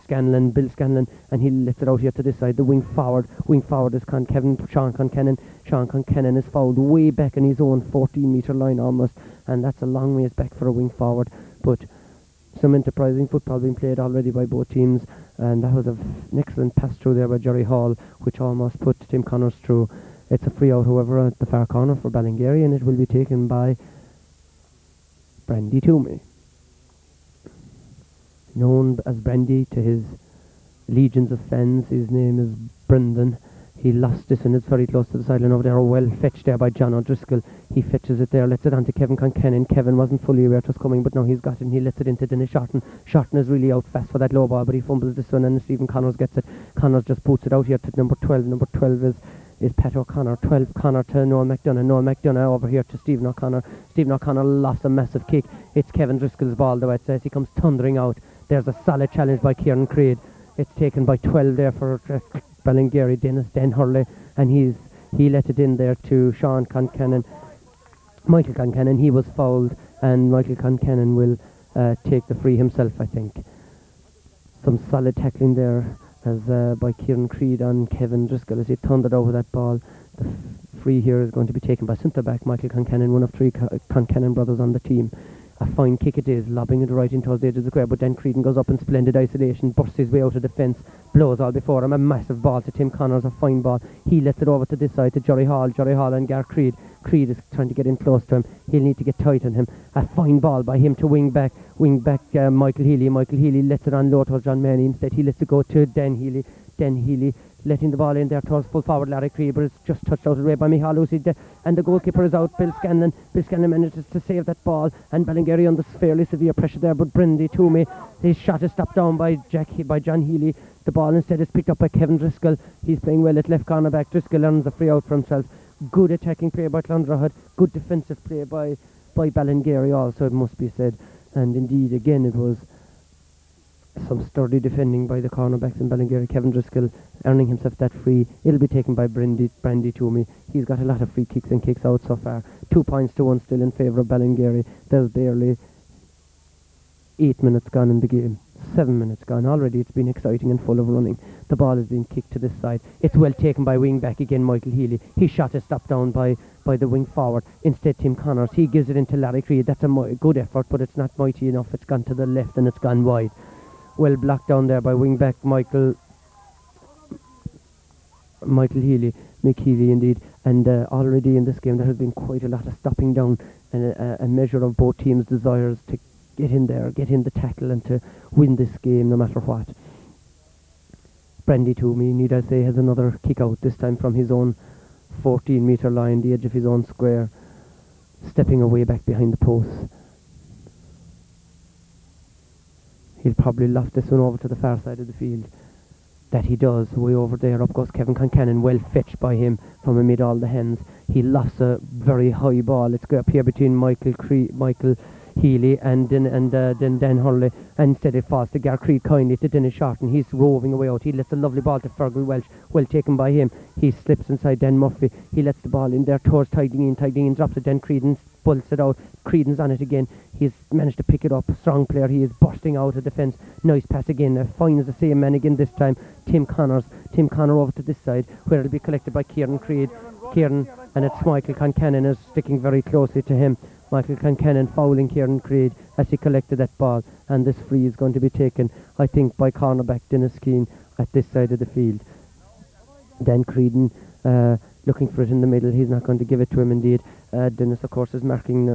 Scanlon, and he lets it out here to this side. The wing forward is Sean Conkennan. Sean Conkennan is fouled way back in his own 14-metre line almost, and that's a long ways back for a wing forward. But some enterprising football being played already by both teams, and that was an excellent pass through there by Jerry Hall, which almost put Tim Connors through. It's a free out, however, at the far corner for Ballingeary, and it will be taken by Brandy Toomey. Known as Brandy to his legions of fans, his name is Brendan. He lost this, and it's very close to the sideline over there. Well fetched there by John O'Driscoll. He fetches it there, lets it on to Kevin Conkennan. Kevin wasn't fully aware it was coming, but now he's got it, and he lets it into Dennis Shorten. Shorten is really out fast for that low ball, but he fumbles this one, and Stephen Connors gets it. Connors just boots it out here to number 12. Number 12 is Pat O'Connor. 12 Connor to Noel McDonough. Noel McDonough over here to Stephen O'Connor. Stephen O'Connor lost a massive kick. It's Kevin Driscoll's ball, though, it says. He comes thundering out. There's a solid challenge by Kieran Creed. It's taken by 12 there for Ballingeary, Den Hurley, and he let it in there to Sean Conkennan. Michael Conkennan, he was fouled, and Michael Conkennan will take the free himself, I think. Some solid tackling there as by Kieran Creed on Kevin Driscoll as he thundered over that ball. The free here is going to be taken by centre back Michael Concannon, one of three Concannon brothers on the team. A fine kick it is, lobbing it right into the edge of the square, but then Creedon goes up in splendid isolation, bursts his way out of defence, blows all before him. A massive ball to Tim Connors, a fine ball. He lets it over to this side to Jerry Hall and Gar Creed. Creed is trying to get in close to him. He'll need to get tight on him. A fine ball by him to wing back Michael Healy. Michael Healy lets it on low towards John Manny. Instead he lets it go to Dan Healy. Dan Healy letting the ball in there towards full forward Larry Creed, but it's just touched out of the way by Michal Lucy, and the goalkeeper is out. Bill Scanlon manages to save that ball, and Ballingeary under fairly severe pressure there, but Brindy Toomey, his shot is stopped down by John Healy. The ball instead is picked up by Kevin Driscoll. He's playing well at left cornerback. Driscoll earns a free out for himself. Good attacking play by Clondrohid, good defensive play by Ballingeary also, it must be said. And indeed again it was some sturdy defending by the cornerbacks in Ballingeary. Kevin Driscoll earning himself that free. It'll be taken by Brandy Toomey. He's got a lot of free kicks and kicks out so far. 2 points to 1 still in favour of Ballingeary. There's barely 8 minutes gone in the game. 7 minutes gone. Already it's been exciting and full of running. The ball is being kicked to this side. It's well taken by wing back again, Michael Healy. His shot is stopped down by the wing forward. Instead Tim Connors, he gives it into Larry Creed. That's a good effort, but it's not mighty enough. It's gone to the left and it's gone wide. Well blocked down there by wing back Michael Healy, Mick Healy indeed. And already in this game there has been quite a lot of stopping down and a measure of both teams' desires to get in there, get in the tackle and to win this game no matter what. Brandy Toomey, need I say, has another kick out, this time from his own 14-metre line, the edge of his own square, stepping away back behind the posts. He'll probably loft this one over to the far side of the field. That he does, way over there. Up goes Kevin Concannon, well fetched by him from amid all the hands. He lofts a very high ball. It's up here between Michael Healy and then Dan Hurley, and instead it falls to Gar Creed kindly to Dennis Shorten. He's roving away out. He lets a lovely ball to Fergal Welch, well taken by him. He slips inside Dan Murphy. He lets the ball in there towards Tiding drops it. Then Creedon bolts it out. Creedon's on it again. He's managed to pick it up. Strong player. He is bursting out of defence. Nice pass again. Finds the same man again this time. Tim Connor over to this side where it'll be collected by Kieran Creed. And it's Michael Concannon is sticking very closely to him. Michael Concannon fouling Kieran Creed as he collected that ball, and this free is going to be taken, I think, by cornerback Dennis Keane at this side of the field. Dan Creedon looking for it in the middle. He's not going to give it to him indeed. Dennis, of course, is marking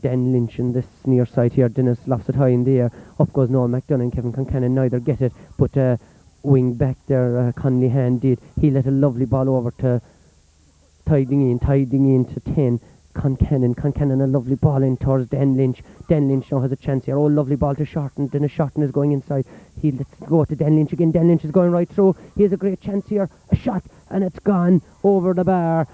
Dan Lynch in this near side here. Dennis lofts it high in the air. Up goes Noel McDonough and Kevin Concannon neither get it, but wing back there, Conley Hand did. He let a lovely ball over to Tiding in to 10. Concannon, a lovely ball in towards Dan Lynch. Dan Lynch now has a chance here. Oh, lovely ball to Shorten. Dennis Shorten is going inside. He lets go to Dan Lynch again. Dan Lynch is going right through. He has a great chance here. A shot, and it's gone over the bar.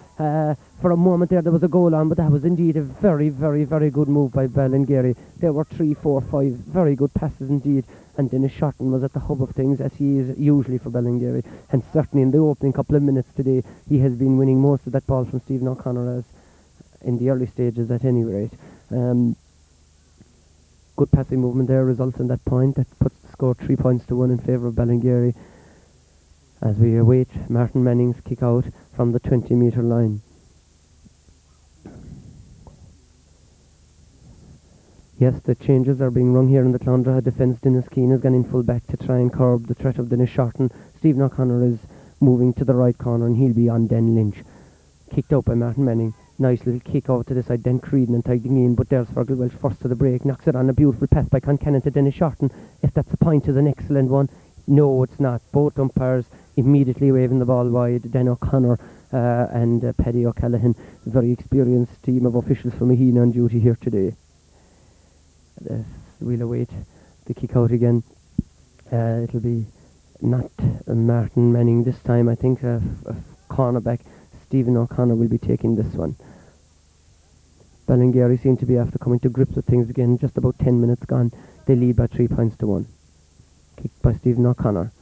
For a moment there was a goal on, but that was indeed a very, very, very good move by Ballingeary. There were 3, 4, 5 very good passes indeed, and Dennis Shorten was at the hub of things, as he is usually for Ballingeary. And certainly in the opening couple of minutes today, he has been winning most of that ball from Stephen O'Connor, as in the early stages at any rate. Good passing movement there results in that point. That puts the score 3 points to 1 in favour of Ballingeary as we await Martin Manning's kick out from the 20-metre line. Yes, the changes are being rung here in the Clondrohid defence. Dennis Keane has gone in full back to try and curb the threat of Dennis Shorten. Stephen O'Connor is moving to the right corner and he'll be on Dan Lynch. Kicked out by Martin Manning. Nice little kick over to the side, then Creedon and Tiding in, but there's Fergal Welch first to the break, knocks it on. A beautiful pass by Concannon to Dennis Shorten. If that's a point, is an excellent one. No, it's not. Both umpires immediately waving the ball wide. Dan O'Connor and Paddy O'Callaghan, a very experienced team of officials from Maheen on duty here today. We'll await the kick out again. It'll be not Martin Manning this time. I think a cornerback Stephen O'Connor will be taking this one. Ballingeary seem to be after coming to grips with things again. Just about 10 minutes gone. They lead by 3 points to 1. Kicked by Stephen O'Connor.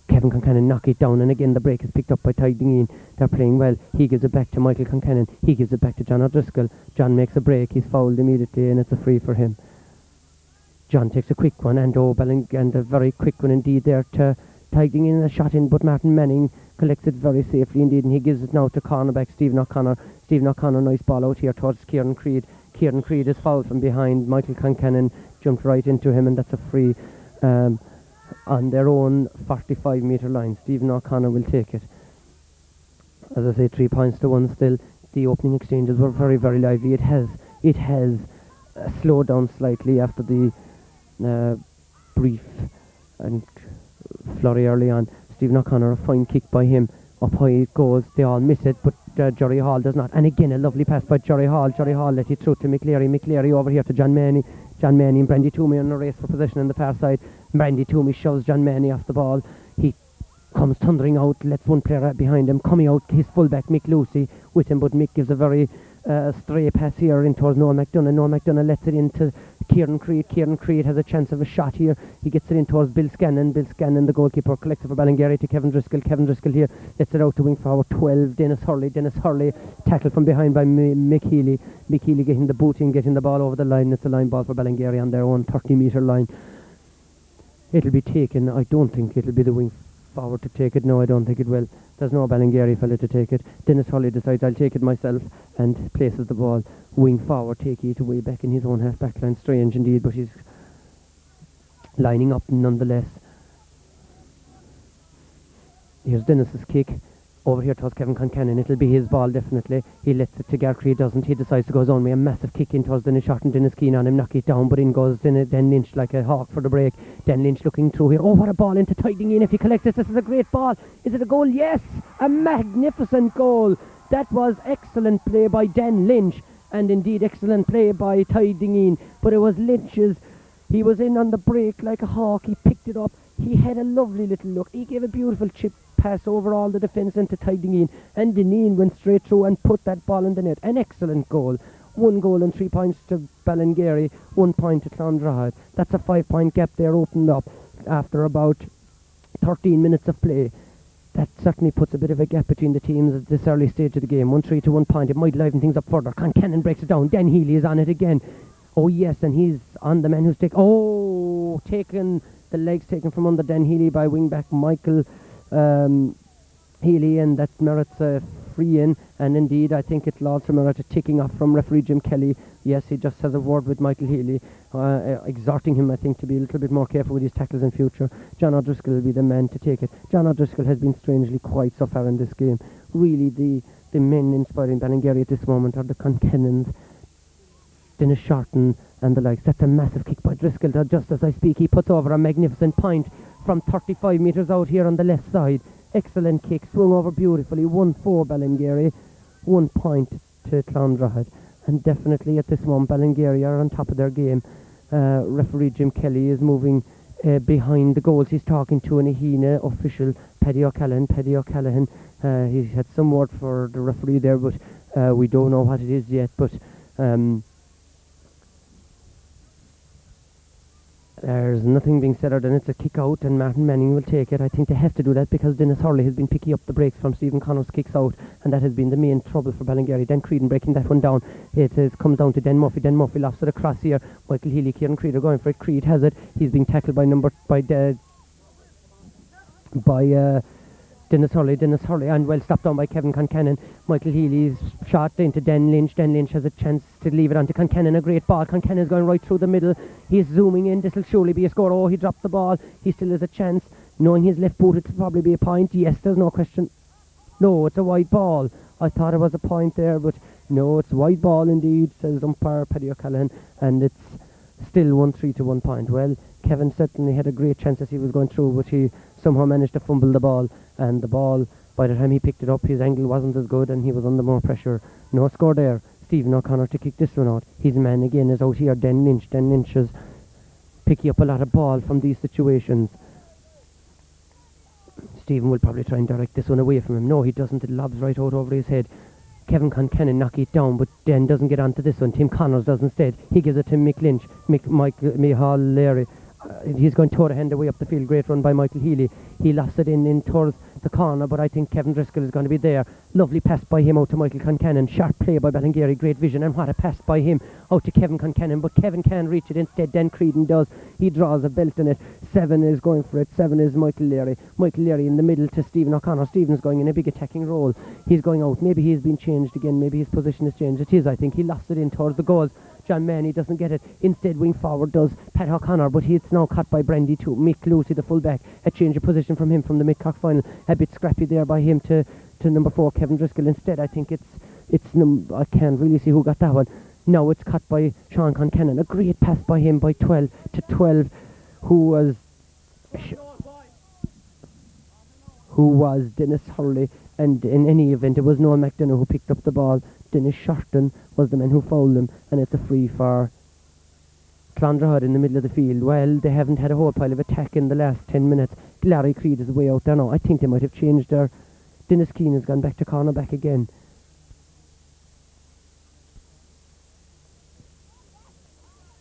Kevin Concannon knock it down, and again the break is picked up by Tiding in. They're playing well. He gives it back to Michael Concannon. He gives it back to John O'Driscoll. John makes a break. He's fouled immediately, and it's a free for him. John takes a quick one, and and a very quick one indeed there to tagging in a shot in, but Martin Manning collects it very safely indeed, and he gives it now to cornerback Stephen O'Connor. Stephen O'Connor, nice ball out here towards Kieran Creed. Kieran Creed is fouled from behind. Michael Concannon jumped right into him, and that's a free on their own 45-metre line. Stephen O'Connor will take it. As I say, 3 points to 1 still. The opening exchanges were very, very lively. It has slowed down slightly after the brief and flurry early on. Stephen O'Connor, a fine kick by him. Up high it goes. They all miss it, but Jerry Hall does not. And again, a lovely pass by Jerry Hall. Jerry Hall let it through to McLeary. McLeary over here to John Maney. John Maney and Brandy Toomey on a race for possession on the far side. Brandy Toomey shoves John Maney off the ball. He comes thundering out, lets one player behind him. Coming out, his fullback Mick Lucy with him, but Mick gives a very stray pass here in towards Noel McDonough. Noel McDonough lets it into Kieran Creed. Kieran Creed has a chance of a shot here. He gets it in towards Bill Scanlon. Bill Scanlon, the goalkeeper, collects it for Ballingeary to Kevin Driscoll. Kevin Driscoll here lets it out to wing forward 12. Dennis Hurley. Dennis Hurley tackled from behind by Mick Healy. Mick Healy getting the booting, getting the ball over the line. It's a line ball for Ballingeary on their own 30-metre line. It'll be taken. I don't think it'll be the wing forward to take it. No, I don't think it will. There's no Ballingeary fella to take it. Dennis Hurley decides I'll take it myself and places the ball wing forward, taking it away back in his own half back line. Strange indeed, but he's lining up nonetheless. Here's Dennis's kick over here towards Kevin Concannon. It'll be his ball definitely. He lets it to Garcree, doesn't he? Decides to go his own way. A massive kick in towards Dennis Short, and Dennis keen on him, knock it down, but in goes Den Lynch like a hawk for the break. Den Lynch looking through here. Oh, what a ball into Tiding in. If he collects this is a great ball. Is it a goal? Yes! A magnificent goal. That was excellent play by Dan Lynch, and indeed excellent play by Tiding in. But it was Lynch's. He was in on the break like a hawk. He picked it up. He had a lovely little look. He gave a beautiful chip pass over all the defence into Tiding in, and Deneen went straight through and put that ball in the net. An excellent goal. 1 goal and 3 points to Ballingeary, 1 point to Clondrohid. That's a 5-point gap there opened up after about 13 minutes of play. That certainly puts a bit of a gap between the teams at this early stage of the game. 1-3 to 1 point. It might liven things up further. Concannon breaks it down. Dan Healy is on it again. Oh yes, and he's on the man who's taken the legs taken from under Dan Healy by wingback Michael Healy, and that merits a free in, and indeed I think it'll also merit a ticking off from referee Jim Kelly. Yes, he just has a word with Michael Healy, exhorting him I think to be a little bit more careful with his tackles in future. John O'Driscoll will be the man to take it. John O'Driscoll has been strangely quiet so far in this game. Really the men inspiring Ballingeary at this moment are the Concannons, Dennis Shorten and the likes. That's a massive kick by Driscoll. Just as I speak, he puts over a magnificent point from 35 metres out here on the left side. Excellent kick, swung over beautifully. 1-4 Ballingeary, 1 point to Clondrohid. And definitely at this moment Ballingeary are on top of their game. Referee Jim Kelly is moving behind the goals. He's talking to an Ahina official, Paddy O'Callaghan. He had some word for the referee there, but we don't know what it is yet. But there's nothing being said, and it's a kick out, and Martin Manning will take it. I think they have to do that because Dennis Hurley has been picking up the breaks from Stephen Connor's kicks out, and that has been the main trouble for Ballingeary. Dan Creedon breaking that one down. It comes down to Den Murphy. Den Murphy lofts it across here. Michael Healy, Kieran Creed are going for it. Creed has it. He's being tackled by Dennis Hurley, and well stopped down by Kevin Concannon. Michael Healy's shot into Den Lynch. Den Lynch has a chance to leave it on to Concannon. A great ball. Concannon's going right through the middle. He's zooming in. This will surely be a score. Oh, he dropped the ball. He still has a chance. Knowing his left boot, it'll probably be a point. Yes, there's no question. No, it's a wide ball. I thought it was a point there, but no, it's a wide ball indeed, says umpire Paddy O'Callaghan, and it's still 1-3 to 1 point. Well, Kevin certainly had a great chance as he was going through, but he somehow managed to fumble the ball, and the ball, by the time he picked it up, his angle wasn't as good and he was under more pressure. No score there. Stephen O'Connor to kick this one out. His man again is out here, Den Lynch. Den Lynch is picking up a lot of ball from these situations. Stephen will probably try and direct this one away from him. No, he doesn't. It lobs right out over his head. Kevin Concannon knock it down, but Den doesn't get onto this one. Tim Connors does instead. He gives it to Mick Lynch. Michael Larry. He's going toe to hand away up the field. Great run by Michael Healy. He lofts it in towards the corner, but I think Kevin Driscoll is going to be there. Lovely pass by him out to Michael Concannon. Sharp play by Ballingeary, great vision, and what a pass by him out to Kevin Concannon, but Kevin can't reach it. Instead, Dan Creedon does. He draws a belt in it. 7 is going for it. 7 is Michael Leary. Michael Leary in the middle to Stephen O'Connor. Stephen's going in a big attacking role. He's going out. Maybe he's been changed again. Maybe his position has changed. It is, I think. He lost it in towards the goals. John Manny doesn't get it. Instead, wing forward does Pat O'Connor, but it's now caught by Brandy too. Mick Lucy, the full-back. A change of position from him from the mid-cock final. A bit scrappy there by him to number 4, Kevin Driscoll. Instead, I think I can't really see who got that one. Now it's cut by Sean Concannon. A great pass by him by 12 to 12, who was Dennis Hurley. And in any event, it was Noel McDonough who picked up the ball. Dennis Shorten was the man who fouled him, and it's a free for Clondrohid in the middle of the field. Well, they haven't had a whole pile of attack in the last 10 minutes. Larry Creed is way out there now. I think they might have changed their... Dennis Keane has gone back to cornerback again.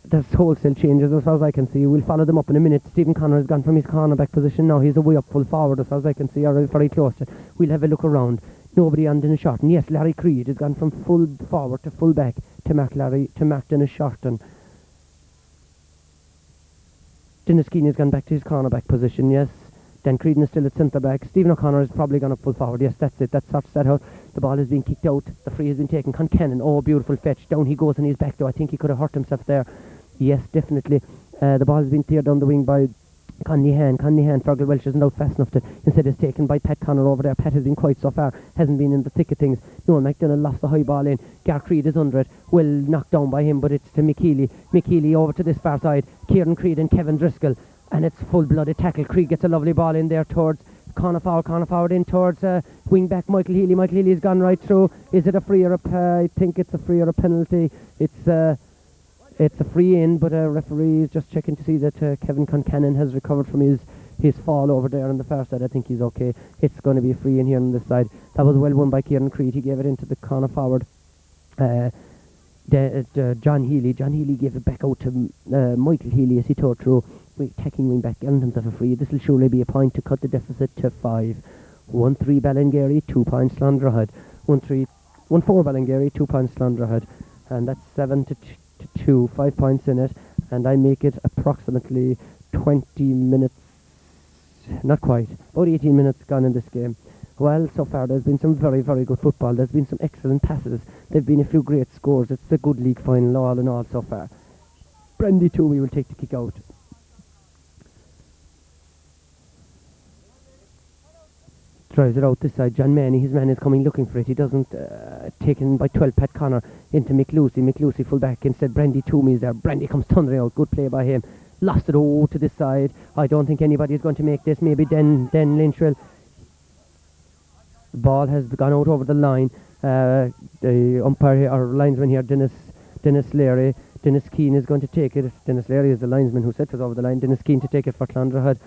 There's wholesale changes as far as I can see. We'll follow them up in a minute. Stephen Connor has gone from his cornerback position now. He's away up full forward as far as I can see, or very close to. We'll have a look around. Nobody on Dennis Shorten. Yes, Larry Creed has gone from full forward to full back to mark Dennis Shorten. Dennis Keane has gone back to his cornerback position, yes. Dan Creedon is still at centre back. Stephen O'Connor is probably gone up full forward. Yes, that's it. That sorts that out. The ball has been kicked out. The free has been taken. Concannon, oh, beautiful fetch. Down he goes on his back, though. I think he could have hurt himself there. Yes, definitely. The ball has been cleared down the wing by Conley Han. Fergal Welsh isn't out fast enough to. Instead, it's taken by Pat Connor over there. Pat has been quiet so far. Hasn't been in the thick of things. Noel McDonough lost the high ball in. Gar Creed is under it. Well knocked down by him, but it's to McKeely. McKeely over to this far side. Kieran Creed and Kevin Driscoll. And it's full-blooded tackle. Creed gets a lovely ball in there towards corner forward in towards wing back Michael Healy. Michael Healy has gone right through. Is it a free or I think it's a free or a penalty. It's a free in, but a referee is just checking to see that Kevin Concannon has recovered from his fall over there on the far side. I think he's okay. It's going to be a free in here on this side. That was well won by Kieran Creed. He gave it into the corner forward. John Healy gave it back out to Michael Healy as he tore through. Attacking wing back, earned himself a free. This will surely be a point to cut the deficit to 5. 1-3 Ballingeary, 2 points Clondrohid. 1-4 Ballingeary, 2 points Clondrohid. And that's 7 to 2, 5 points in it. And I make it approximately 20 minutes, not quite, about 18 minutes gone in this game. Well, so far there's been some very, very good football. There's been some excellent passes. There've been a few great scores. It's a good league final all in all so far. Brandy Toomey will take the kick out. Drives it out this side. John Manny, his man is coming looking for it. He doesn't. Taken by 12, Pat Connor into Mick Lucy full back. Instead, Brandy Toomey is there. Brandy comes thundering out. Good play by him. Lost it to this side. I don't think anybody is going to make this. Maybe Den Lynch will. The ball has gone out over the line. The umpire here, or linesman here, Dennis Leary. Dennis Keane is going to take it. Dennis Leary is the linesman who set it over the line. Dennis Keane to take it for Clondrohid.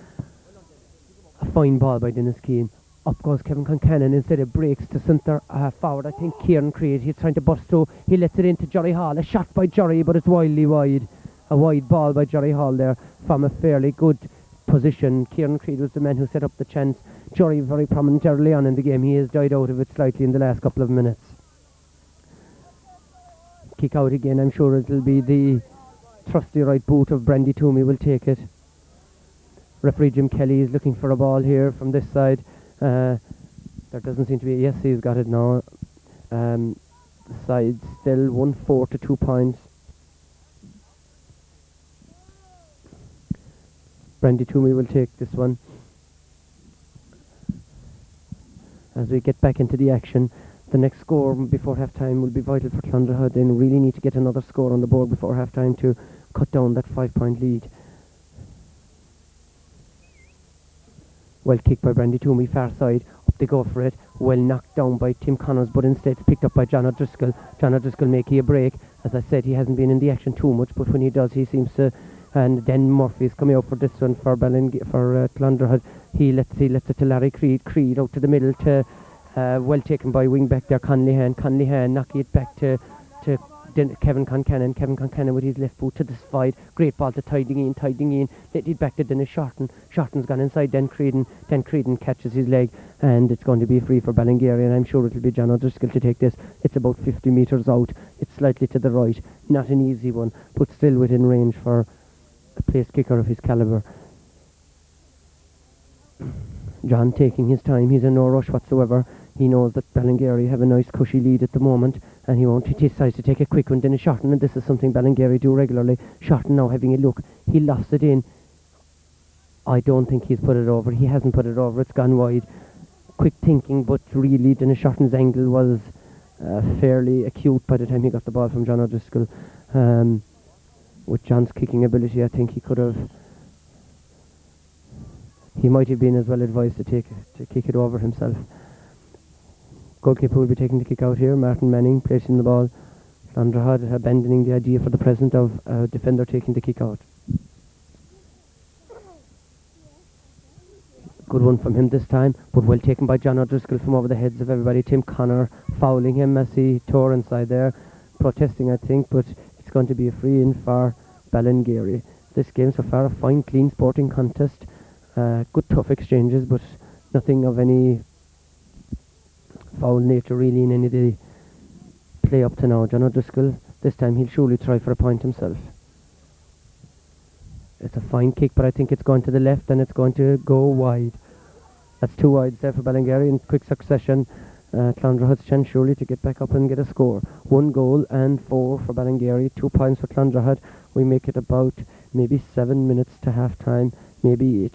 A fine ball by Dennis Keane. Up goes Kevin Concannon. Instead it breaks to centre forward. I think Kieran Creed. He's trying to bust through. He lets it into Jerry Hall. A shot by Jerry, but it's wildly wide. A wide ball by Jerry Hall there from a fairly good position. Kieran Creed was the man who set up the chance. Jerry very prominent early on in the game. He has died out of it slightly in the last couple of minutes. Kick out again. I'm sure it'll be the trusty right boot of Brandy Toomey will take it. Referee Jim Kelly is looking for a ball here from this side. There doesn't seem to be. Yes, he's got it now. The side still 1-4 to 2 points. Brandy Toomey will take this one. As we get back into the action, the next score before half time will be vital for Clondrohid. They really need to get another score on the board before half time to cut down that 5-point lead. Well kicked by Brandy Toomey, far side. Up they go for it. Well knocked down by Tim Connors, but instead picked up by John O'Driscoll. John O'Driscoll making a break. As I said, he hasn't been in the action too much, but when he does, he seems to. And then Murphy's coming out for this one for Clondrohid. He lets it to Larry Creed. Creed out to the middle to well taken by wing back there, Conley Han. Conley Han knocking it back to Kevin Concannon. Kevin Concannon with his left boot to the side. Great ball to Tiding in. Let it back to Dennis Shorten. Shorten's gone inside Den Creedon. Den Creedon catches his leg, and it's going to be free for Ballingeary, and I'm sure it'll be John O'Driscoll to take this. It's about 50 metres out. It's slightly to the right. Not an easy one, but still within range for a place kicker of his calibre. John taking his time. He's in no rush whatsoever. He knows that Ballingeary have a nice cushy lead at the moment, and he decides to take a quick one. Dennis Shorten, and this is something Ballingeary do regularly. Shorten now having a look. He lofts it in. I don't think he's put it over. He hasn't put it over. It's gone wide. Quick thinking, but really Dennis Shorten's angle was fairly acute by the time he got the ball from John O'Driscoll. With John's kicking ability, I think he might have been as well advised to kick it over himself. Goalkeeper will be taking the kick out here. Martin Manning placing the ball. Clondrohid abandoning the idea for the present of a defender taking the kick out. Good one from him this time, but well taken by John O'Driscoll from over the heads of everybody. Tim Connor fouling him as he tore inside there, protesting I think, but it's going to be a free in for Ballingeary. This game so far a fine, clean sporting contest. Good tough exchanges, but nothing of any foul nature really in any of the play up to now. John O'Driscoll, this time he'll surely try for a point himself. It's a fine kick, but I think it's going to the left and it's going to go wide. That's 2 wides there for Ballingeary in quick succession. Clondrohid's chance surely to get back up and get a score. 1 goal and 4 for Ballingeary, 2 points for Clondrohid. We make it about maybe 7 minutes to half time, maybe 8.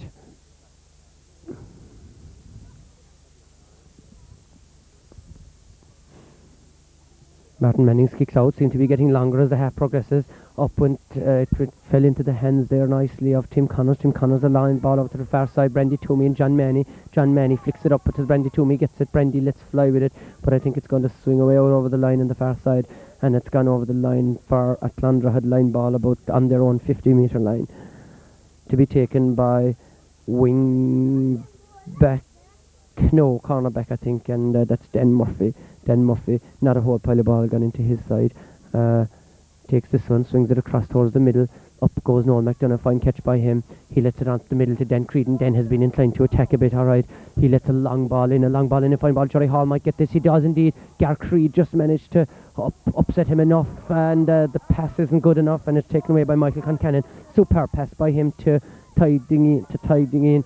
Martin Manning's kicks out seem to be getting longer as the half progresses. Up went, it fell into the hands there nicely of Tim Connors. Tim Connors allowing the ball over to the far side. Brendy Toomey and John Manny. John Manny flicks it up, but as Brendy Toomey gets it, Brendy lets fly with it. But I think it's going to swing away out over the line on the far side, and it's gone over the line for a Clondrohid line ball about on their own 50-metre line, to be taken by cornerback I think, and that's Den Murphy. Den Murphy, not a whole pile of ball gone into his side. Takes this one, swings it across towards the middle. Up goes Noel McDonough, fine catch by him. He lets it onto the middle to Den Creedon. Den has been inclined to attack a bit, alright. He lets a long ball in, a fine ball. Jerry Hall might get this, he does indeed. Gar Creed just managed to upset him enough, and the pass isn't good enough, and it's taken away by Michael Concannon. Superb pass by him to Tiding in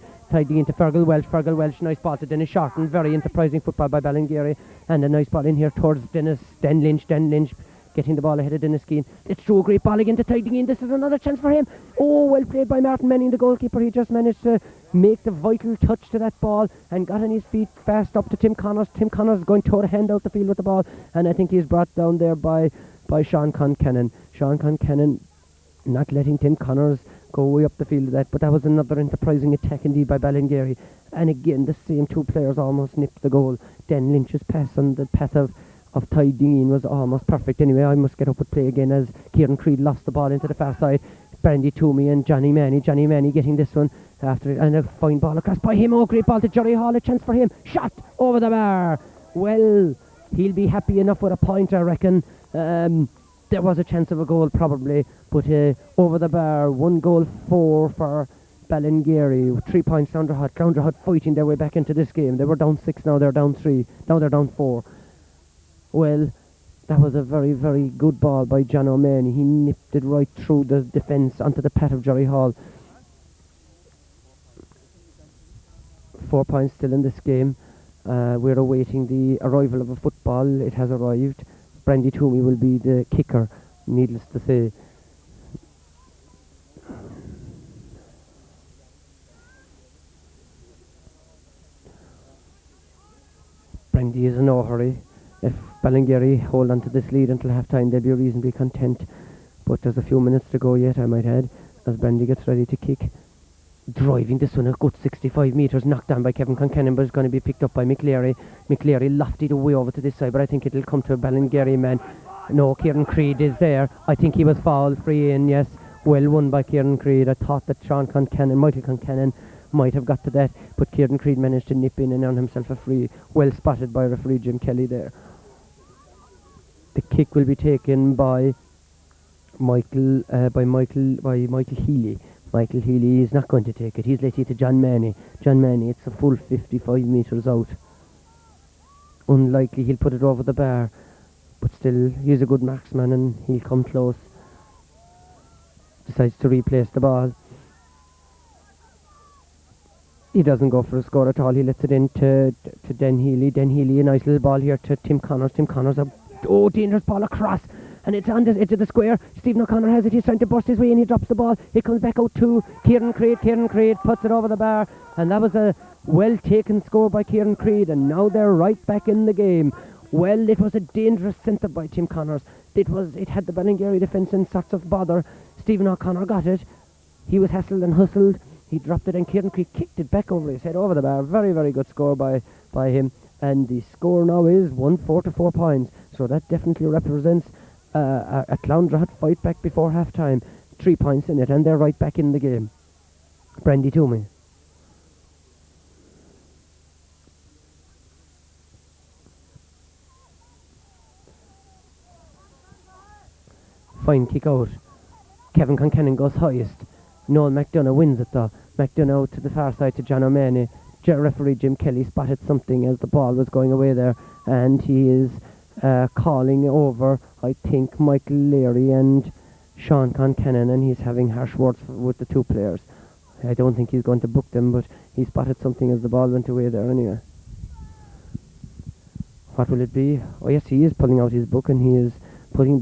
to Fergal Welsh. Fergal Welsh, nice ball to Dennis Shorten. Very enterprising football by Ballingeary, and a nice ball in here towards Den Lynch getting the ball ahead of Dennis Keane. It's through a great ball again to Tiding in. This is another chance for him. Oh, well played by Martin Manning, the goalkeeper. He just managed to make the vital touch to that ball and got on his feet fast up to Tim Connors. Tim Connors going toe to hand out the field with the ball, and I think he's brought down there by Sean Concannon. Sean Concannon not letting Tim Connors go way up the field with that, but that was another enterprising attack indeed by Ballingeary. And again, the same 2 players almost nipped the goal. Den Lynch's pass on the path of Tiding in was almost perfect. Anyway, I must get up with play again as Kieran Creed lost the ball into the far side. Brandy Toomey and Johnny Manny getting this one after it, and a fine ball across by him. Oh, great ball to Jerry Hall, a chance for him. Shot over the bar. Well, he'll be happy enough with a point, I reckon. There was a chance of a goal probably, but over the bar. 1 goal 4 for Ballingeary. 3 points Clondrohid. Clondrohid fighting their way back into this game. They were down 6, now they're down 3. Now they're down 4. Well, that was a very, very good ball by John O'Mahony. He nipped it right through the defence onto the path of Jerry Hall. 4 points still in this game. We're awaiting the arrival of a football. It has arrived. Brandy Toomey will be the kicker, needless to say. Brandy is in no hurry. If Ballingeary hold on to this lead until half time, they'll be reasonably content. But there's a few minutes to go yet, I might add, as Brandy gets ready to kick. Driving this one a good 65 metres, knocked down by Kevin Concannon, but it's going to be picked up by McLeary. McLeary lofted away over to this side, but I think it'll come to a Ballingeary man. No, Kieran Creed is there. I think he was fouled, free in, yes. Well won by Kieran Creed. I thought that Michael Concannon might have got to that, but Kieran Creed managed to nip in and earn himself a free. Well spotted by referee Jim Kelly there. The kick will be taken by Michael Healy. Michael Healy is not going to take it. He's let it to John Manny. John Manny, it's a full 55 metres out. Unlikely he'll put it over the bar, but still, he's a good marksman and he'll come close. Decides to replace the ball. He doesn't go for a score at all. He lets it in to Den Healy. Den Healy, a nice little ball here to Tim Connors. Tim Connors, a dangerous ball across. And it's on the edge of the square. Stephen O'Connor has it. He's trying to burst his way in. He drops the ball. It comes back out to Kieran Creed. Kieran Creed puts it over the bar. And that was a well-taken score by Kieran Creed. And now they're right back in the game. Well, it was a dangerous centre by Tim Connors. It had the Ballingeary defence in sorts of bother. Stephen O'Connor got it. He was hassled and hustled. He dropped it and Kieran Creed kicked it back over his head, over the bar. Very, very good score by him. And the score now is 1-4 to 4 points. So that definitely represents a Clondrohid fight back before half-time. 3 points in it, and they're right back in the game. Brandy Toomey. Fine kick out. Kevin Concannon goes highest. Noel McDonough wins it though. McDonough out to the far side to John O'Mahony. Referee Jim Kelly spotted something as the ball was going away there, and he is calling over, I think, Michael Leary and Sean Concannon, and he's having harsh words with the two players. I don't think he's going to book them, but he spotted something as the ball went away there anyway. What will it be? Oh yes, he is pulling out his book, and he is putting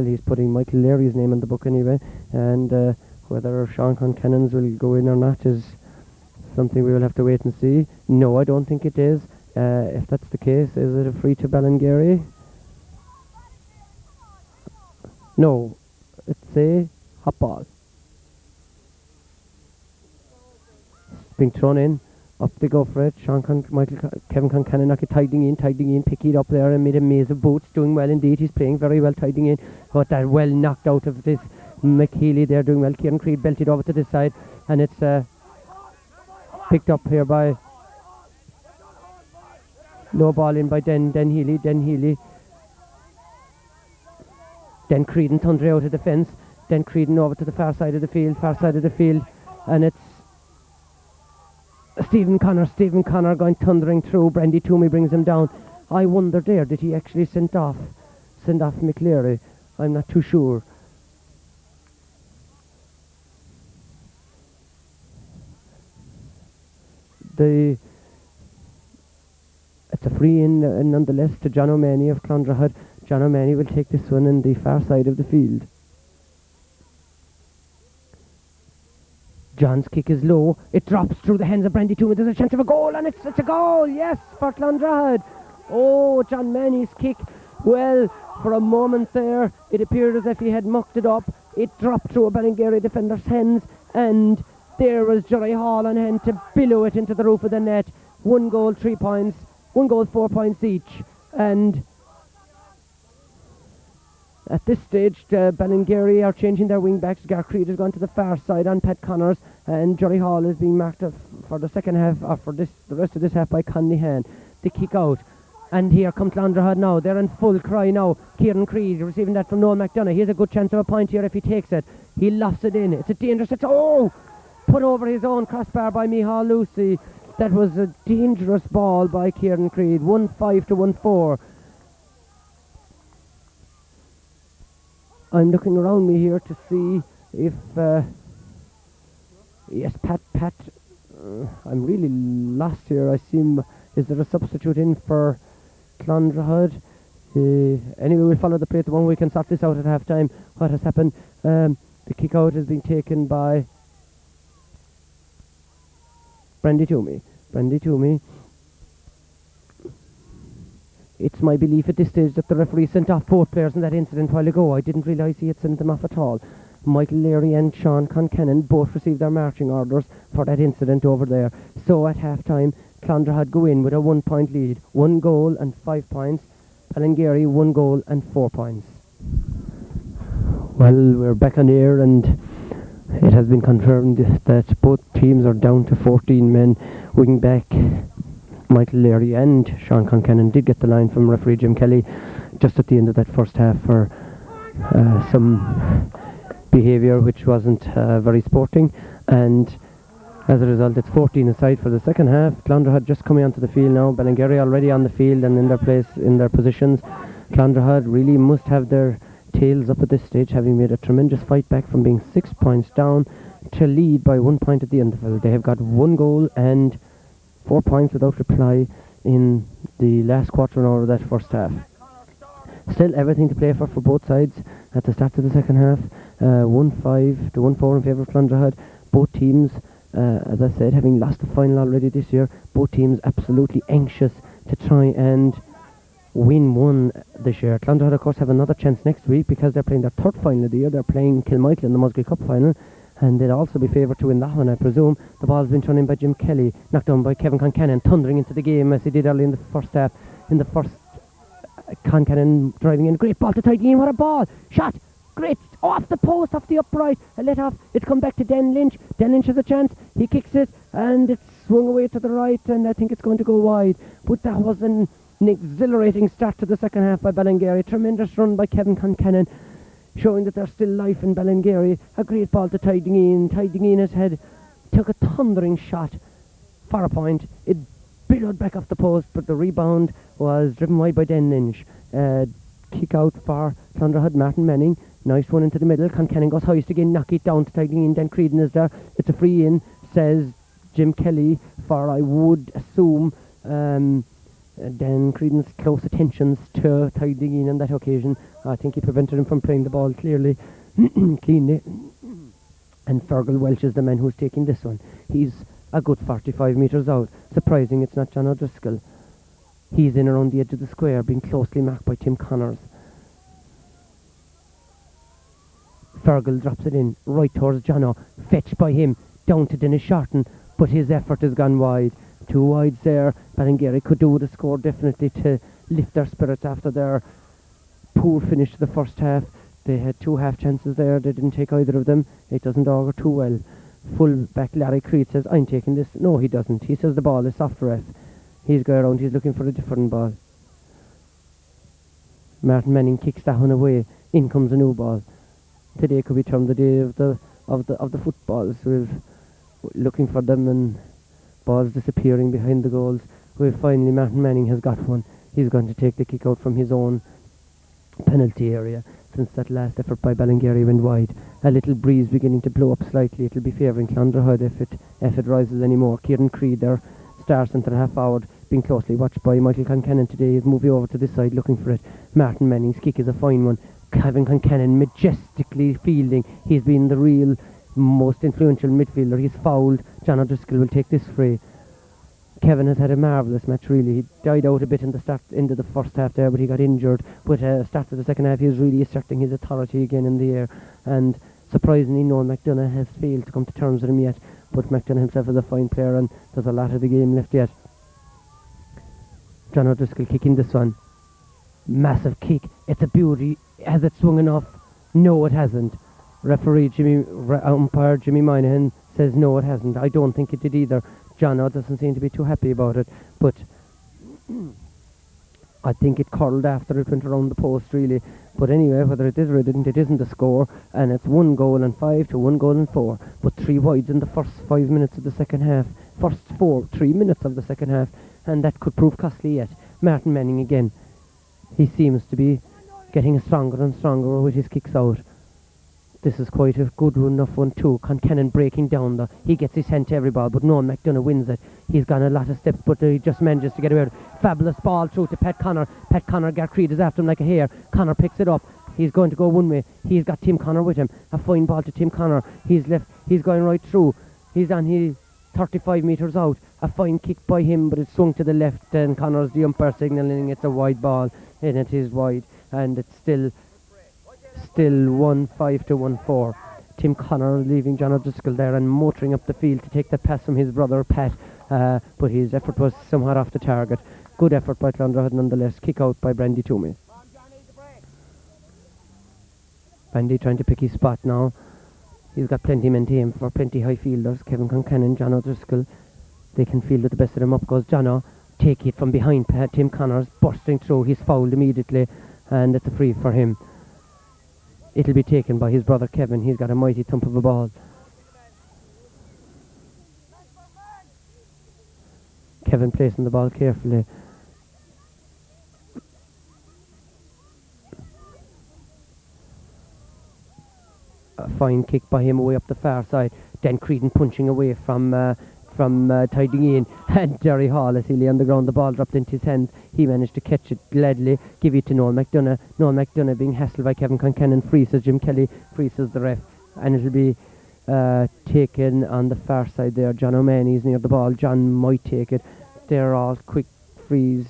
he's putting Michael Leary's name in the book anyway, and whether Sean Concannon's will go in or not is something we will have to wait and see. No, I don't think it is. If that's the case, is it a free to Ballingeary? No, it's a hot ball. It's being thrown in. Up they go for it. Kevin Concannon knock it tiding in, pick it up there and made a maze of boots. Doing well indeed. He's playing very well tiding in. But that well knocked out of this McHealy there doing well. Kieran Creed belted over to this side, and it's picked up here by low ball in by Den Healy. Den Creedon thundering out of the fence. Den Creedon over to the far side of the field, and it's Stephen Connor going thundering through. Brandy Toomey brings him down. I wonder there, did he actually send off McLeary? I'm not too sure. It's a free in nonetheless to John O'Mahony of Clondrohid. John O'Mahony will take this one in the far side of the field. John's kick is low. It drops through the hands of Brandy Toomey. There's a chance of a goal, and it's a goal, yes, for Clondrohid. Oh, John Manny's kick. Well, for a moment there, it appeared as if he had mucked it up. It dropped through a Ballingeary defender's hands, and there was Jerry Hall on hand to billow it into the roof of the net. 1 goal, 3 points. 1 goal, 4 points each. And at this stage, Ballingeary are changing their wing backs. Gar Creed has gone to the far side on Pat Connors, and Jerry Hall is being marked for the second half, or for the rest of this half by Conley Han. The kick out. And here comes Clondrohid now. They're in full cry now. Kieran Creed receiving that from Noel McDonough. He has a good chance of a point here if he takes it. He lofts it in. It's a dangerous... Put over his own crossbar by Michal Lucy. That was a dangerous ball by Kieran Creed. 1-5 to 1-4. I'm looking around me here to see if... yes, Pat... I'm really lost here. I seem... Is there a substitute in for Clondrohid? Anyway, we'll follow the play at the one. We can sort this out at half-time. What has happened? The kick-out has been taken by Brandy Toomey. It's my belief at this stage that the referee sent off both players in that incident a while ago. I didn't realise he had sent them off at all. Michael Leary and Sean Concannon both received their marching orders for that incident over there. So at half-time, Clondrohid go in with a 1 point lead. 1 goal and 5 points. Ballingeary 1 goal and 4 points. Well, we're back on air, and it has been confirmed that both teams are down to 14 men. Wing back Michael Leary and Sean Concannon did get the line from referee Jim Kelly just at the end of that first half for some behaviour which wasn't very sporting, and as a result it's 14 aside for the second half. Clondrohid just coming onto the field now. Ballingeary already on the field and in their positions. Clondrohid really must have their tails up at this stage, having made a tremendous fight back from being 6 points down to lead by 1 point at the interval. They have got 1 goal and 4 points without reply in the last quarter and hour of that first half. Still everything to play for both sides at the start of the second half. 1-5 to 1-4 in favour of Clondrohid. Both teams, as I said, having lost the final already this year, both teams absolutely anxious to try and win one this year. Clondrohid, of course, have another chance next week because they're playing their third final of the year. They're playing Kilmichael in the Musgrave Cup final, and they'll also be favoured to win that one, I presume. The ball's been turned in by Jim Kelly, knocked down by Kevin Concannon, thundering into the game as he did early in the first half. In the first, Concannon driving in, great ball to Tydeen, what a ball! Shot! Great! Off the post, off the upright, a let off. It's come back to Den Lynch. Den Lynch has a chance. He kicks it, and it's swung away to the right, and I think it's going to go wide. But that was an exhilarating start to the second half by Ballingeary. Tremendous run by Kevin Concannon, showing that there's still life in Ballingeary. A great ball to Tydeen. Tydeen has took a thundering shot for a point. It billowed back off the post, but the rebound was driven wide by Den Lynch. Kick out for Clondrohid. Martin Manning, nice one into the middle. Concannon goes highest again, knock it down to Tydeen. Den Creedon is there. It's a free in, says Jim Kelly, for I would assume Dan Creedon's close attentions to Tydeen on that occasion. I think he prevented him from playing the ball cleanly. And Fergal Welch is the man who's taking this one. He's a good 45 metres out. Surprising it's not John O'Driscoll. He's in around the edge of the square, being closely marked by Tim Connors. Fergal drops it in, right towards Jono, fetched by him, down to Dennis Shorten, but his effort has gone wide. 2 wides there. Ballingeary could do with a score definitely to lift their spirits after their poor finish to the first half. They had 2 half chances there, they didn't take either of them. It doesn't augur too well. Full back Larry Creed says, I'm taking this. No, he doesn't. He says the ball is soft ref. He's going around, he's looking for a different ball. Martin Manning kicks that one away. In comes a new ball. Today could be termed the day of the footballs. We're looking for them and balls disappearing behind the goals. Where finally Martin Manning has got one. He's going to take the kick out from his own penalty area, since that last effort by Ballingeary went wide. A little breeze beginning to blow up slightly. It'll be favouring Clondrohid if it rises anymore. Kieran Creed, their star centre half forward, being closely watched by Michael Concannon today. He's moving over to this side looking for it. Martin Manning's kick is a fine one. Kevin Concannon majestically fielding. He's been the real most influential midfielder. He's fouled. John O'Driscoll will take this free. Kevin has had a marvellous match, really. He died out a bit in the start into the first half there, but he got injured. But start of the second half, he was really asserting his authority again in the air. And surprisingly, Noel McDonough has failed to come to terms with him yet. But McDonough himself is a fine player, and there's a lot of the game left yet. John O'Driscoll kicking this one. Massive kick. It's a beauty. Has it swung enough? No, it hasn't. Umpire Jimmy Moynihan says no, it hasn't. I don't think it did either. Jono doesn't seem to be too happy about it, but I think it curled after it went around the post, really. But anyway, whether it did or it didn't, it isn't a score, and it's 1 goal and 5 to 1 goal and 4. But 3 wides in the first 5 minutes of the second half. First 3 minutes of the second half, and that could prove costly yet. Martin Manning again. He seems to be getting stronger and stronger with his kicks out. This is quite a good enough one too. Concannon breaking down though. He gets his hand to every ball, but Noel McDonough wins it. He's gone a lot of steps, but he just manages to get away with it. Fabulous ball through to Pat Connor. Pat Connor, Garcreed is after him like a hare. Connor picks it up. He's going to go one way. He's got Tim Connor with him. A fine ball to Tim Connor. He's going right through. He's 35 metres out. A fine kick by him, but it's swung to the left, and Connor's the umpire signalling it's a wide ball, and it is wide, and it's still 1-5 to 1-4. Tim Connor leaving John O'Driscoll there and motoring up the field to take the pass from his brother Pat, but his effort was somewhat off the target. Good effort by Clondrohid nonetheless. Kick out by Brandy Toomey. Brandy trying to pick his spot now. He's got plenty men to aim for, plenty high fielders. Kevin Concannon, John O'Driscoll. They can field with the best of them. Up goes Jono. Take it from behind Tim Connors, bursting through. He's fouled immediately. and it's a free for him. It'll be taken by his brother Kevin. He's got a mighty thump of a ball. Kevin placing the ball carefully. A fine kick by him away up the far side. Dan Creedon punching away from tidying in, and Jerry Hall, as he lay on the ground, the ball dropped into his hands. He managed to catch it gladly, give it to Noel McDonough. Noel McDonough being hassled by Kevin Concannon. Free, says Jim Kelly. Free, says the ref. And it'll be taken on the far side there. John O'Mahony's near the ball. John might take it. They're all quick frees.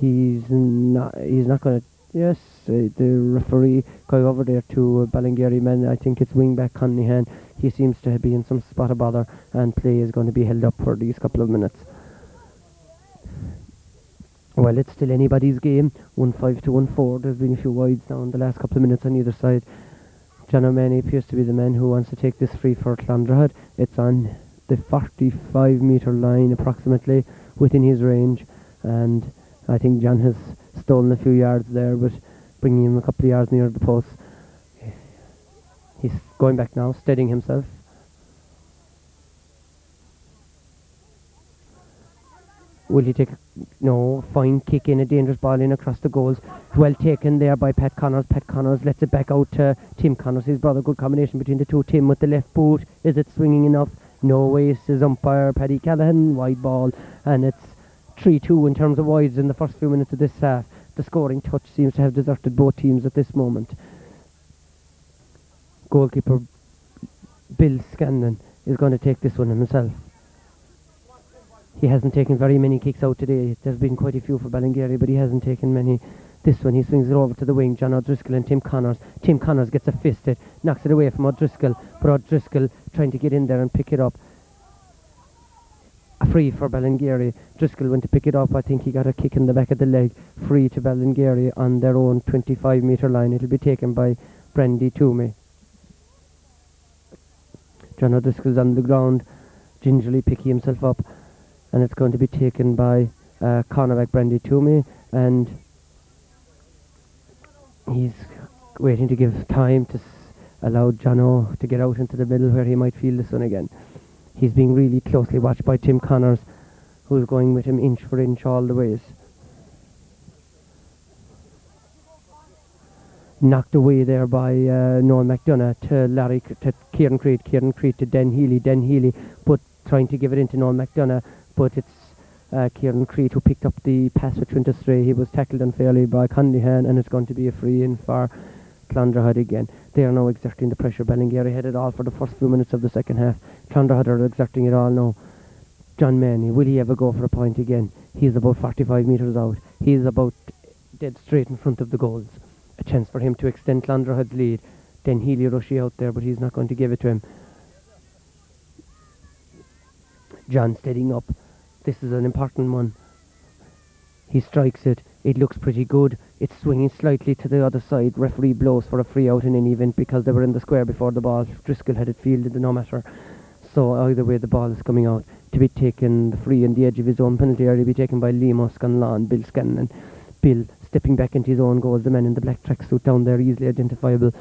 He's not going to... Yes, the referee going over there to Ballingeary man. I think it's wing-back Connihan. He seems to be in some spot of bother, and play is going to be held up for these couple of minutes. Well, it's still anybody's game. 1-5 to 1-4. There's been a few wides now in the last couple of minutes on either side. John O'Mahony appears to be the man who wants to take this free for Clondrohid. It's on the 45-metre line approximately, within his range, and I think John has stolen a few yards there, but bringing him a couple of yards near the post. He's going back now, steadying himself. Will he take... No, fine kick in, a dangerous ball in across the goals. Well taken there by Pat Connors. Pat Connors lets it back out to Tim Connors, his brother. Good combination between the two. Tim with the left boot. Is it swinging enough? No way, says umpire Paddy Callahan. Wide ball, and it's 3-2 in terms of wides in the first few minutes of this half. The scoring touch seems to have deserted both teams at this moment. Goalkeeper Bill Scanlon is going to take this one himself. He hasn't taken very many kicks out today. There's been quite a few for Ballingeary, but he hasn't taken many. This one, he swings it over to the wing. John O'Driscoll and Tim Connors. Tim Connors gets a fist hit, knocks it away from O'Driscoll, but O'Driscoll trying to get in there and pick it up. A free for Ballingeary. Driscoll went to pick it up. I think he got a kick in the back of the leg. Free to Ballingeary on their own 25-metre line. It'll be taken by Brandy Toomey. John O'Driscoll's on the ground, gingerly picking himself up, and it's going to be taken by cornerback Brandy Toomey, and he's waiting to give time to allow John O to get out into the middle where he might feel this one again. He's being really closely watched by Tim Connors, who's going with him inch for inch all the ways. Knocked away there by Noel McDonough to Kieran Creed. Kieran Creed to Den Healy. Den Healy, but trying to give it into Noel McDonough, but it's Kieran Creed who picked up the pass which went astray. He was tackled unfairly by Condihan, and it's going to be a free in for Clondrohid again. They are now exerting the pressure. Ballingeary had it all for the first few minutes of the second half. Clondrohid are exerting it all now. John Maney, will he ever go for a point again? He's about 45 metres out. He's about dead straight in front of the goals. A chance for him to extend Clondrohid's lead. Then Healy Rushy out there, but he's not going to give it to him. John steadying up. This is an important one. He strikes it. It looks pretty good. It's swinging slightly to the other side. Referee blows for a free out in any event because they were in the square before the ball. Driscoll had it fielded no matter. So either way the ball is coming out. To be taken, the free on the edge of his own penalty area, to be taken by Liam Scanlon, Bill Scanlon. Bill stepping back into his own goals. The man in the black tracksuit down there, easily identifiable.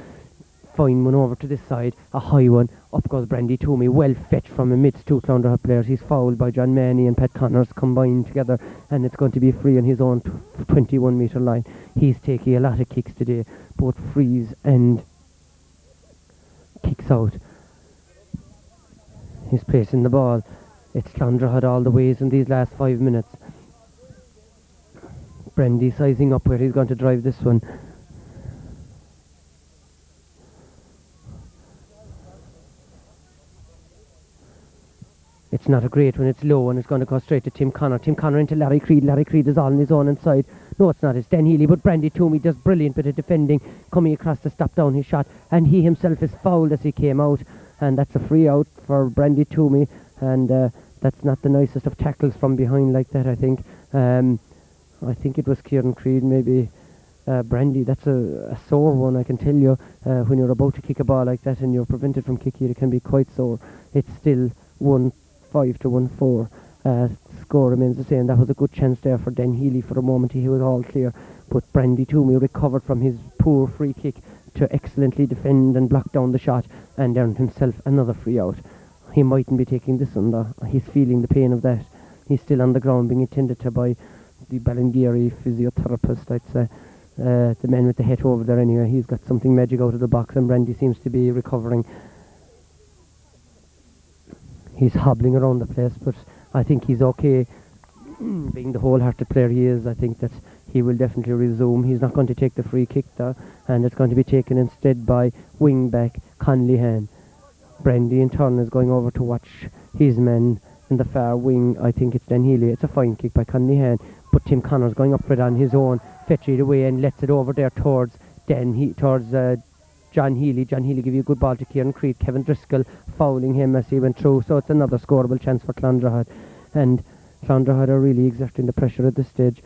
Fine one over to this side, a high one. Up goes Brandy Toomey, well fetched from amidst two Clondrohid players. He's fouled by John Maney and Pat Connors combined together, and it's going to be free on his own 21 metre line. He's taking a lot of kicks today, both frees and kicks out. He's placing the ball. It's Clondrohid all the ways in these last 5 minutes. Brandy sizing up where he's going to drive this one. It's not a great one, it's low, and it's going to go straight to Tim Connor. Tim Connor into Larry Creed. Larry Creed is all on his own inside. No, it's not, it's Dan Healy, but Brandy Toomey does brilliant bit of defending, coming across to stop down his shot, and he himself is fouled as he came out, and that's a free out for Brandy Toomey, and that's not the nicest of tackles from behind like that, I think. I think it was Kieran Creed, maybe. Brandy, that's a sore one, I can tell you. When you're about to kick a ball like that and you're prevented from kicking it, it can be quite sore. It's still 1-5 to 1-4. Score remains the same. That was a good chance there for Den Healy for a moment. He was all clear, but Brandy Toomey recovered from his poor free kick to excellently defend and block down the shot and earned himself another free out. He mightn't be taking this one though. He's feeling the pain of that. He's still on the ground being attended to by the Ballingeary physiotherapist, I'd say. The man with the hat over there anyway. He's got something magic out of the box and Brandy seems to be recovering. He's hobbling around the place, but I think he's okay. Being the wholehearted player he is, I think that he will definitely resume. He's not going to take the free kick though, and it's going to be taken instead by wing-back Conley. Brandy in turn is going over to watch his men in the far wing. I think it's Dan Healy. It's a fine kick by Conley, but Tim Connor's going up for it on his own, fetch it away and lets it over there towards John Healy. John Healy give you a good ball to Kieran Creed. Kevin Driscoll fouling him as he went through, so it's another scoreable chance for Clondrohid. And Clondrohid are really exerting the pressure at this stage.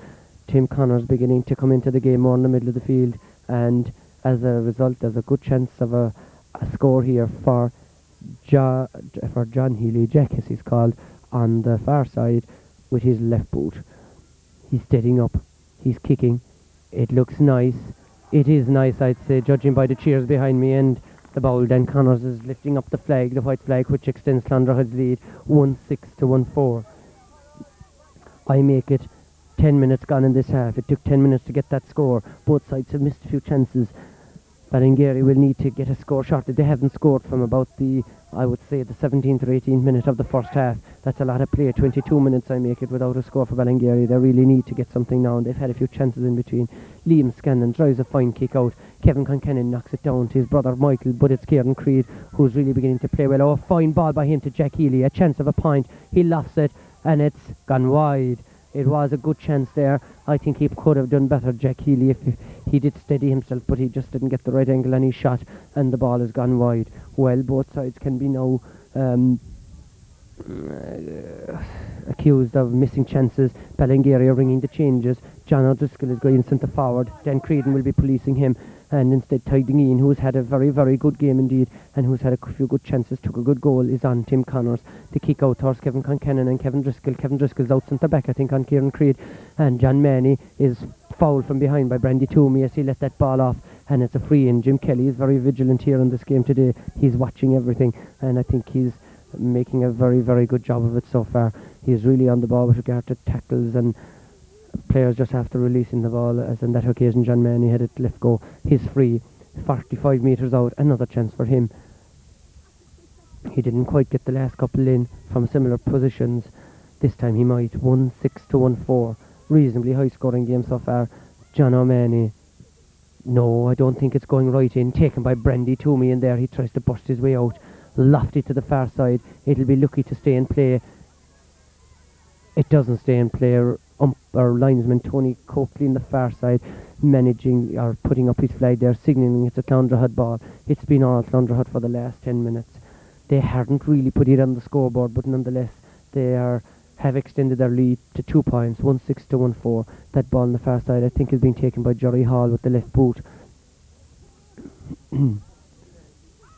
Tim Connor's beginning to come into the game more in the middle of the field, and as a result there's a good chance of a score here for John Healy. Jack as he's called, on the far side with his left boot. He's steadying up, he's kicking. It looks nice. It is nice, I'd say, judging by the cheers behind me, and the bowl. Dan Connors is lifting up the flag, the white flag, which extends Clondrohid's lead 1-6 to 1-4. I make it 10 minutes gone in this half. It took 10 minutes to get that score. Both sides have missed a few chances. Ballingeary will need to get a score shortly. They haven't scored from about the 17th or 18th minute of the first half. That's a lot of play. 22 minutes I make it without a score for Ballingeary. They really need to get something now, and they've had a few chances in between. Liam Scanlon drives a fine kick out. Kevin Conkennan knocks it down to his brother Michael, but it's Kieran Creed who's really beginning to play well. Oh, fine ball by him to Jack Healy. A chance of a point. He lofts it, and it's gone wide. It was a good chance there. I think he could have done better, Jack Healy, if he did steady himself, but he just didn't get the right angle on his shot, and the ball has gone wide. Well, both sides can be now accused of missing chances. Ballingeary are ringing the changes. John O'Driscoll is going centre forward. Dan Creedon will be policing him, and instead Ty Dingeen, who's had a very, very good game indeed, and who's had a few good chances, took a good goal, is on Tim Connors. The kick out towards Kevin Conkennan and Kevin Driscoll. Kevin Driscoll's out centre back, I think, on Kieran Creed, and John Manny is fouled from behind by Brandy Toomey as he let that ball off, and it's a free in. Jim Kelly is very vigilant here in this game today. He's watching everything, and I think he's making a very, very good job of it so far. He's really on the ball with regard to tackles, and players just after releasing the ball, as on that occasion John Manny had it left go. He's free, 45 metres out, another chance for him. He didn't quite get the last couple in from similar positions. This time he might. 1-6 to 1-4. Reasonably high scoring game so far. John O'Mahony. No, I don't think it's going right in. Taken by Brandy Toomey in there. He tries to burst his way out. Lofty to the far side. It'll be lucky to stay in play. It doesn't stay in play. Our linesman Tony Coakley in the far side managing or putting up his flag there, signalling it's a Clondrohid ball. It's been all Clondrohid for the last 10 minutes. They haven't really put it on the scoreboard, but nonetheless they have extended their lead to 2 points, 1-6 to 1-4. That ball on the far side I think is being taken by Jerry Hall with the left boot.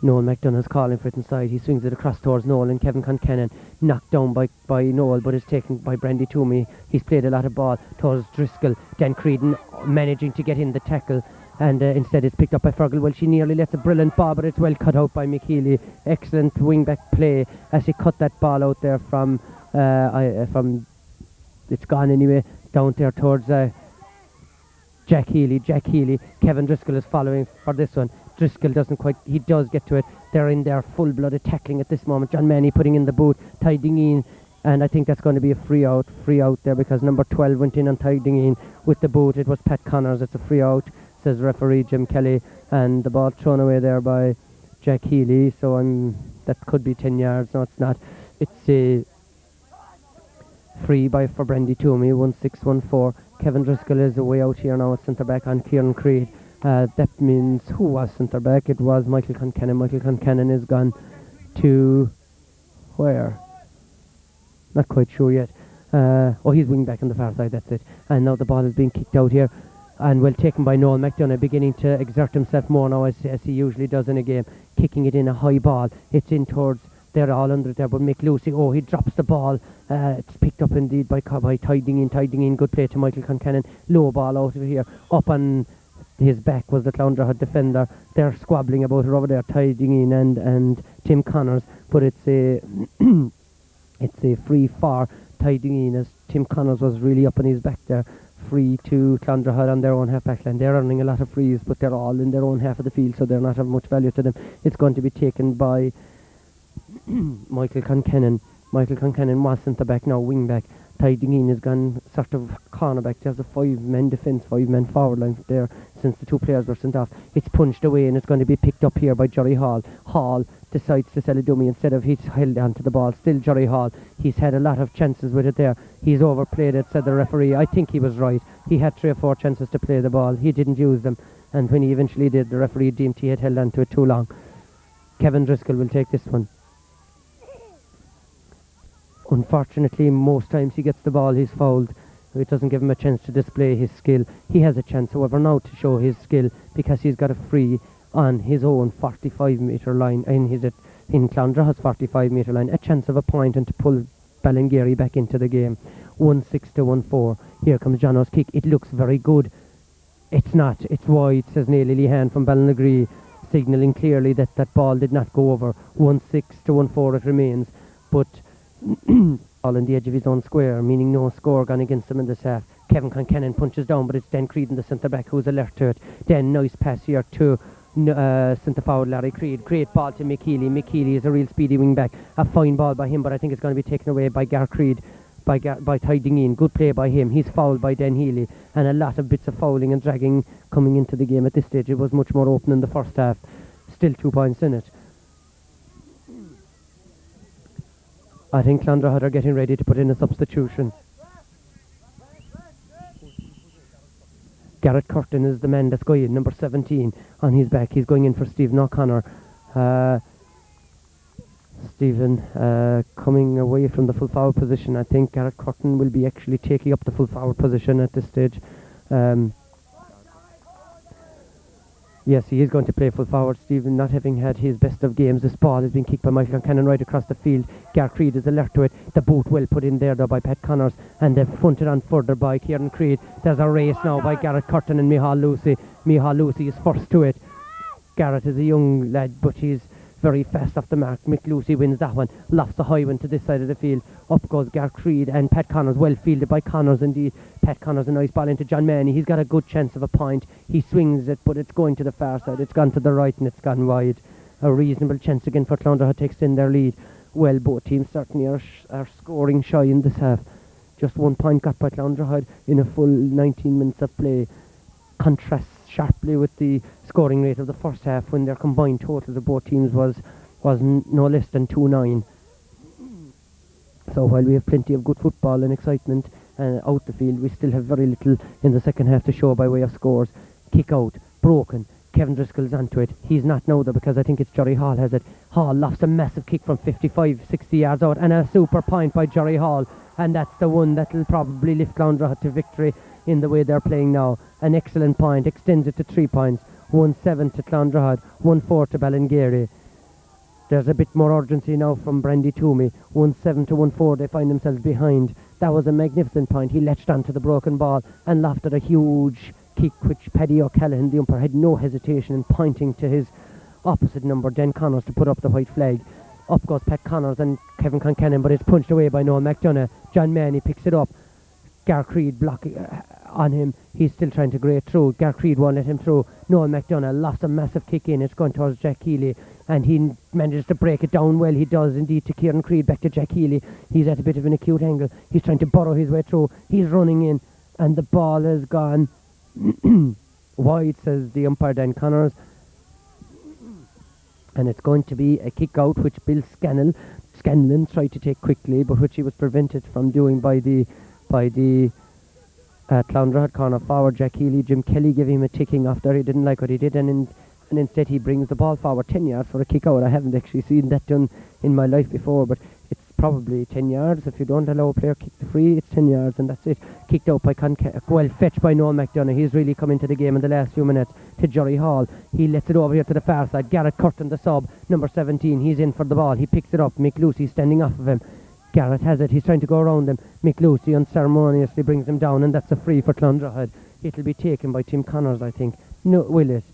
Noel McDonough's calling for it inside. He swings it across towards Noel, and Kevin Conkennan knocked down by Noel, but is taken by Brandy Toomey. He's played a lot of ball towards Driscoll. Dan Creedon managing to get in the tackle, and instead it's picked up by Fergal. Well, she nearly lets a brilliant ball, but it's well cut out by McHealy. Excellent wing-back play as he cut that ball out there from it's gone anyway, down there towards Jack Healy. Kevin Driscoll is following for this one. Driscoll doesn't quite, he does get to it. They're in there full-blooded tackling at this moment. John Manny putting in the boot, Ty Dingeen, and I think that's going to be a free out there because number 12 went in on Ty Dingeen with the boot. It was Pat Connors. It's a free out, says referee Jim Kelly, and the ball thrown away there by Jack Healy, so that could be 10 yards. No, it's not. It's a free for Brandy Toomey, 1-6-1-4. Kevin Driscoll is away out here now at centre back on Kieran Creed. That means who was centre back? It was Michael Conkennan. Michael Conkennan is gone to where? Not quite sure yet. He's wing back on the far side, that's it. And now the ball is being kicked out here, and well taken by Noel McDonough, beginning to exert himself more now as he usually does in a game, kicking it in a high ball. It's in towards They're all under it there, but McLucy, he drops the ball. It's picked up indeed by tiding in. Good play to Michael Concannon. Low ball out of here. Up on his back was the Clondrohid defender. They're squabbling about it over there, tiding in and Tim Connors, but it's a it's a free for tiding in as Tim Connors was really up on his back there. Free to Clondrohid on their own half back line. They're earning a lot of frees, but they're all in their own half of the field, so they're not of much value to them. It's going to be taken by Michael Concannon. Michael Concannon was centre back, now wing back. Tiding in has gone sort of cornerback. There's a 5-man defence, 5-man forward line there since the two players were sent off. It's punched away and it's going to be picked up here by Jerry Hall. Hall decides to sell a dummy instead of he's held onto the ball. Still Jerry Hall. He's had a lot of chances with it there. He's overplayed it, said the referee. I think he was right. He had 3 or 4 chances to play the ball. He didn't use them. And when he eventually did, the referee deemed he had held onto it too long. Kevin Driscoll will take this one. Unfortunately, most times he gets the ball, he's fouled. It doesn't give him a chance to display his skill. He has a chance, however, now to show his skill because he's got a free on his own 45-metre line, in Clondrohid's 45-metre line, a chance of a point and to pull Ballingeary back into the game. 1-6 to 1-4. Here comes Jono's kick. It looks very good. It's not. It's wide, says Neil Lehan from Ballingeary, signalling clearly that that ball did not go over. 1-6 to 1-4 it remains, but all on the edge of his own square, meaning no score gone against him in this half. Kevin Concannon punches down, but it's Den Creedon, the centre back, who's alert to it. Den, nice pass here to centre forward Larry Creed. Great ball to Mick Healy. Mick Healy is a real speedy wing back. A fine ball by him, but I think it's going to be taken away by Gar Creed, by tiding in. Good play by him. He's fouled by Den Healy, and a lot of bits of fouling and dragging coming into the game at this stage. It was much more open in the first half. Still 2 points in it. I think Clondrohid are getting ready to put in a substitution. Garrett Curtin is the man that's going in, number 17 on his back. He's going in for Stephen O'Connor. Stephen coming away from the full forward position. I think Garrett Curtin will be actually taking up the full forward position at this stage. Yes, he is going to play full forward. Stephen not having had his best of games. This ball has been kicked by Michael Concannon right across the field. Gar Creed is alert to it. The boot well put in there though by Pat Connors, and they've fronted on further by Kieran Creed. There's a race now by Garrett Curtin and Micheál Lucy. Micheál Lucy is first to it. Garrett is a young lad, but he's very fast off the mark. Mick Lucy wins that one. Lofts a high one to this side of the field. Up goes Gar Creed and Pat Connors, well fielded by Connors indeed. Pat Connors, a nice ball into John Manny. He's got a good chance of a point. He swings it, but it's going to the far side. It's gone to the right and it's gone wide. A reasonable chance again for Clondrohid to extend their lead. Well, both teams certainly are scoring shy in this half. Just 1 point got by Clondrohid in a full 19 minutes of play. Contrasts sharply with the scoring rate of the first half when their combined totals of both teams was no less than 2-9. So while we have plenty of good football and excitement out the field, we still have very little in the second half to show by way of scores. Kick out, broken. Kevin Driscoll's onto it. He's not now though, because I think it's Jerry Hall has it. Hall lofts a massive kick from 55-60 yards out, and a super point by Jerry Hall, and that's the one that will probably lift Clondrohid to victory in the way they're playing now. An excellent point, extends it to 3 points. 1-7 to Clondrohid, 1-4 to Ballingeary. There's a bit more urgency now from Brandy Toomey. 1-7 to 1-4, they find themselves behind. That was a magnificent point. He latched onto the broken ball and lofted a huge kick, which Paddy O'Callaghan, the umpire, had no hesitation in pointing to his opposite number, Den Connors, to put up the white flag. Up goes Pat Connors and Kevin Concannon, but it's punched away by Noel McDonough. John Manny picks it up. Gar Creed blocking on him. He's still trying to grate through. Gar Creed won't let him through. Noel McDonough lost a massive kick in. It's going towards Jack Healy, and he manages to break it down well. He does indeed to Kieran Creed, back to Jack Healy. He's at a bit of an acute angle. He's trying to burrow his way through. He's running in, and the ball has gone wide, says the umpire Dan Connors, and it's going to be a kick out, which Bill Scanlon tried to take quickly, but which he was prevented from doing by the Clondrohid corner forward Jack Healy. Jim Kelly gave him a ticking off there. He didn't like what he did, and instead he brings the ball forward 10 yards for a kick out. I haven't actually seen that done in my life before, but it's probably 10 yards. If you don't allow a player kick the free, it's 10 yards and that's it. Kicked out by well fetched by Noel McDonough. He's really come into the game in the last few minutes to Jerry Hall. He lets it over here to the far side. Garrett Curtin, the sub, number 17. He's in for the ball. He picks it up. Mick Lucy standing off of him. Garrett has it. He's trying to go around him. Mick Lucy unceremoniously brings him down, and that's a free for Clondrohid. It'll be taken by Tim Connors, I think. No, will it?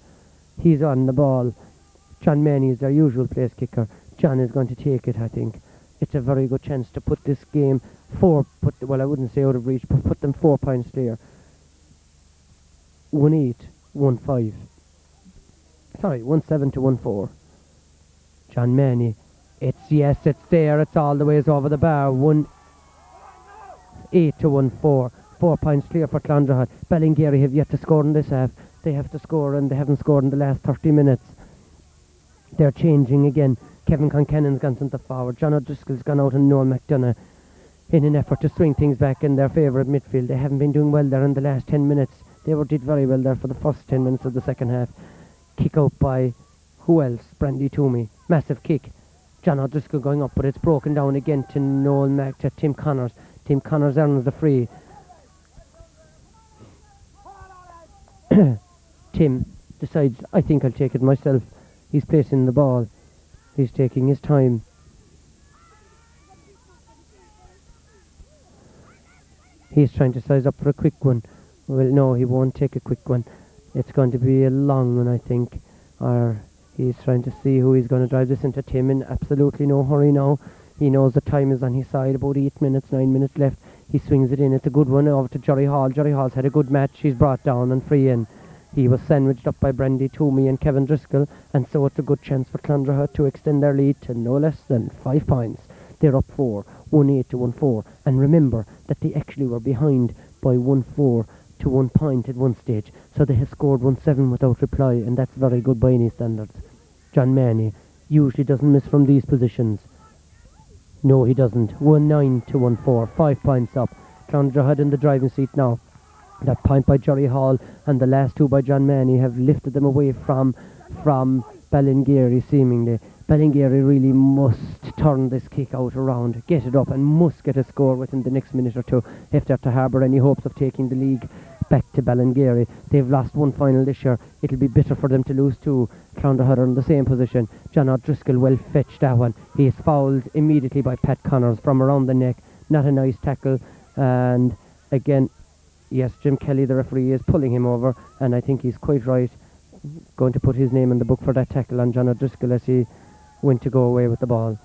He's on the ball. John Manny is their usual place kicker. John is going to take it, I think. It's a very good chance to put this game well, I wouldn't say out of reach, but put them 4 points clear. 1-8, 1-5. Sorry, 1-7 to 1-4. John Manny. It's there. It's all the ways over the bar. 1-8 to 1-4. 4 points clear for Clondrohid. Ballingeary have yet to score in this half. They have to score, and they haven't scored in the last 30 minutes. They're changing again. Kevin Concannon's gone centre forward. John O'Driscoll's gone out, and Noel McDonough in an effort to swing things back in their favour at midfield. They haven't been doing well there in the last 10 minutes. They did very well there for the first 10 minutes of the second half. Kick out by who else? Brandy Toomey. Massive kick. John O'Driscoll going up, but it's broken down again to Tim Connors. Tim Connors earns the free. Tim decides, I think I'll take it myself. He's placing the ball. He's taking his time. He's trying to size up for a quick one. Well, no, he won't take a quick one. It's going to be a long one, I think. Or he's trying to see who he's going to drive this into. Tim in absolutely no hurry now. He knows the time is on his side. About 8 minutes, 9 minutes left. He swings it in. It's a good one over to Jerry Hall. Jerry Hall's had a good match. He's brought down and free in. He was sandwiched up by Brandy Toomey and Kevin Driscoll, and so it's a good chance for Clondrohid to extend their lead to no less than 5 points. They're up 4, 1-8 to 1-4. And remember that they actually were behind by 1-4 to 1 point at one stage. So they have scored 1-7 without reply, and that's very good by any standards. John Manny usually doesn't miss from these positions. No, he doesn't. 1-9 to 1-4. 5 points up. Clondrohid in the driving seat now. That point by Jerry Hall and the last 2 by John Manny have lifted them away from Ballingeary, seemingly. Ballingeary really must turn this kick out around, get it up, and must get a score within the next minute or two if they're to harbour any hopes of taking the league back to Ballingeary. They've lost one final this year. It'll be bitter for them to lose 2. Clondrohid are in the same position. John O'Driscoll well fetched that one. He is fouled immediately by Pat Connors from around the neck. Not a nice tackle. And again, yes, Jim Kelly, the referee, is pulling him over, and I think he's quite right, going to put his name in the book for that tackle on John O'Driscoll as he went to go away with the ball.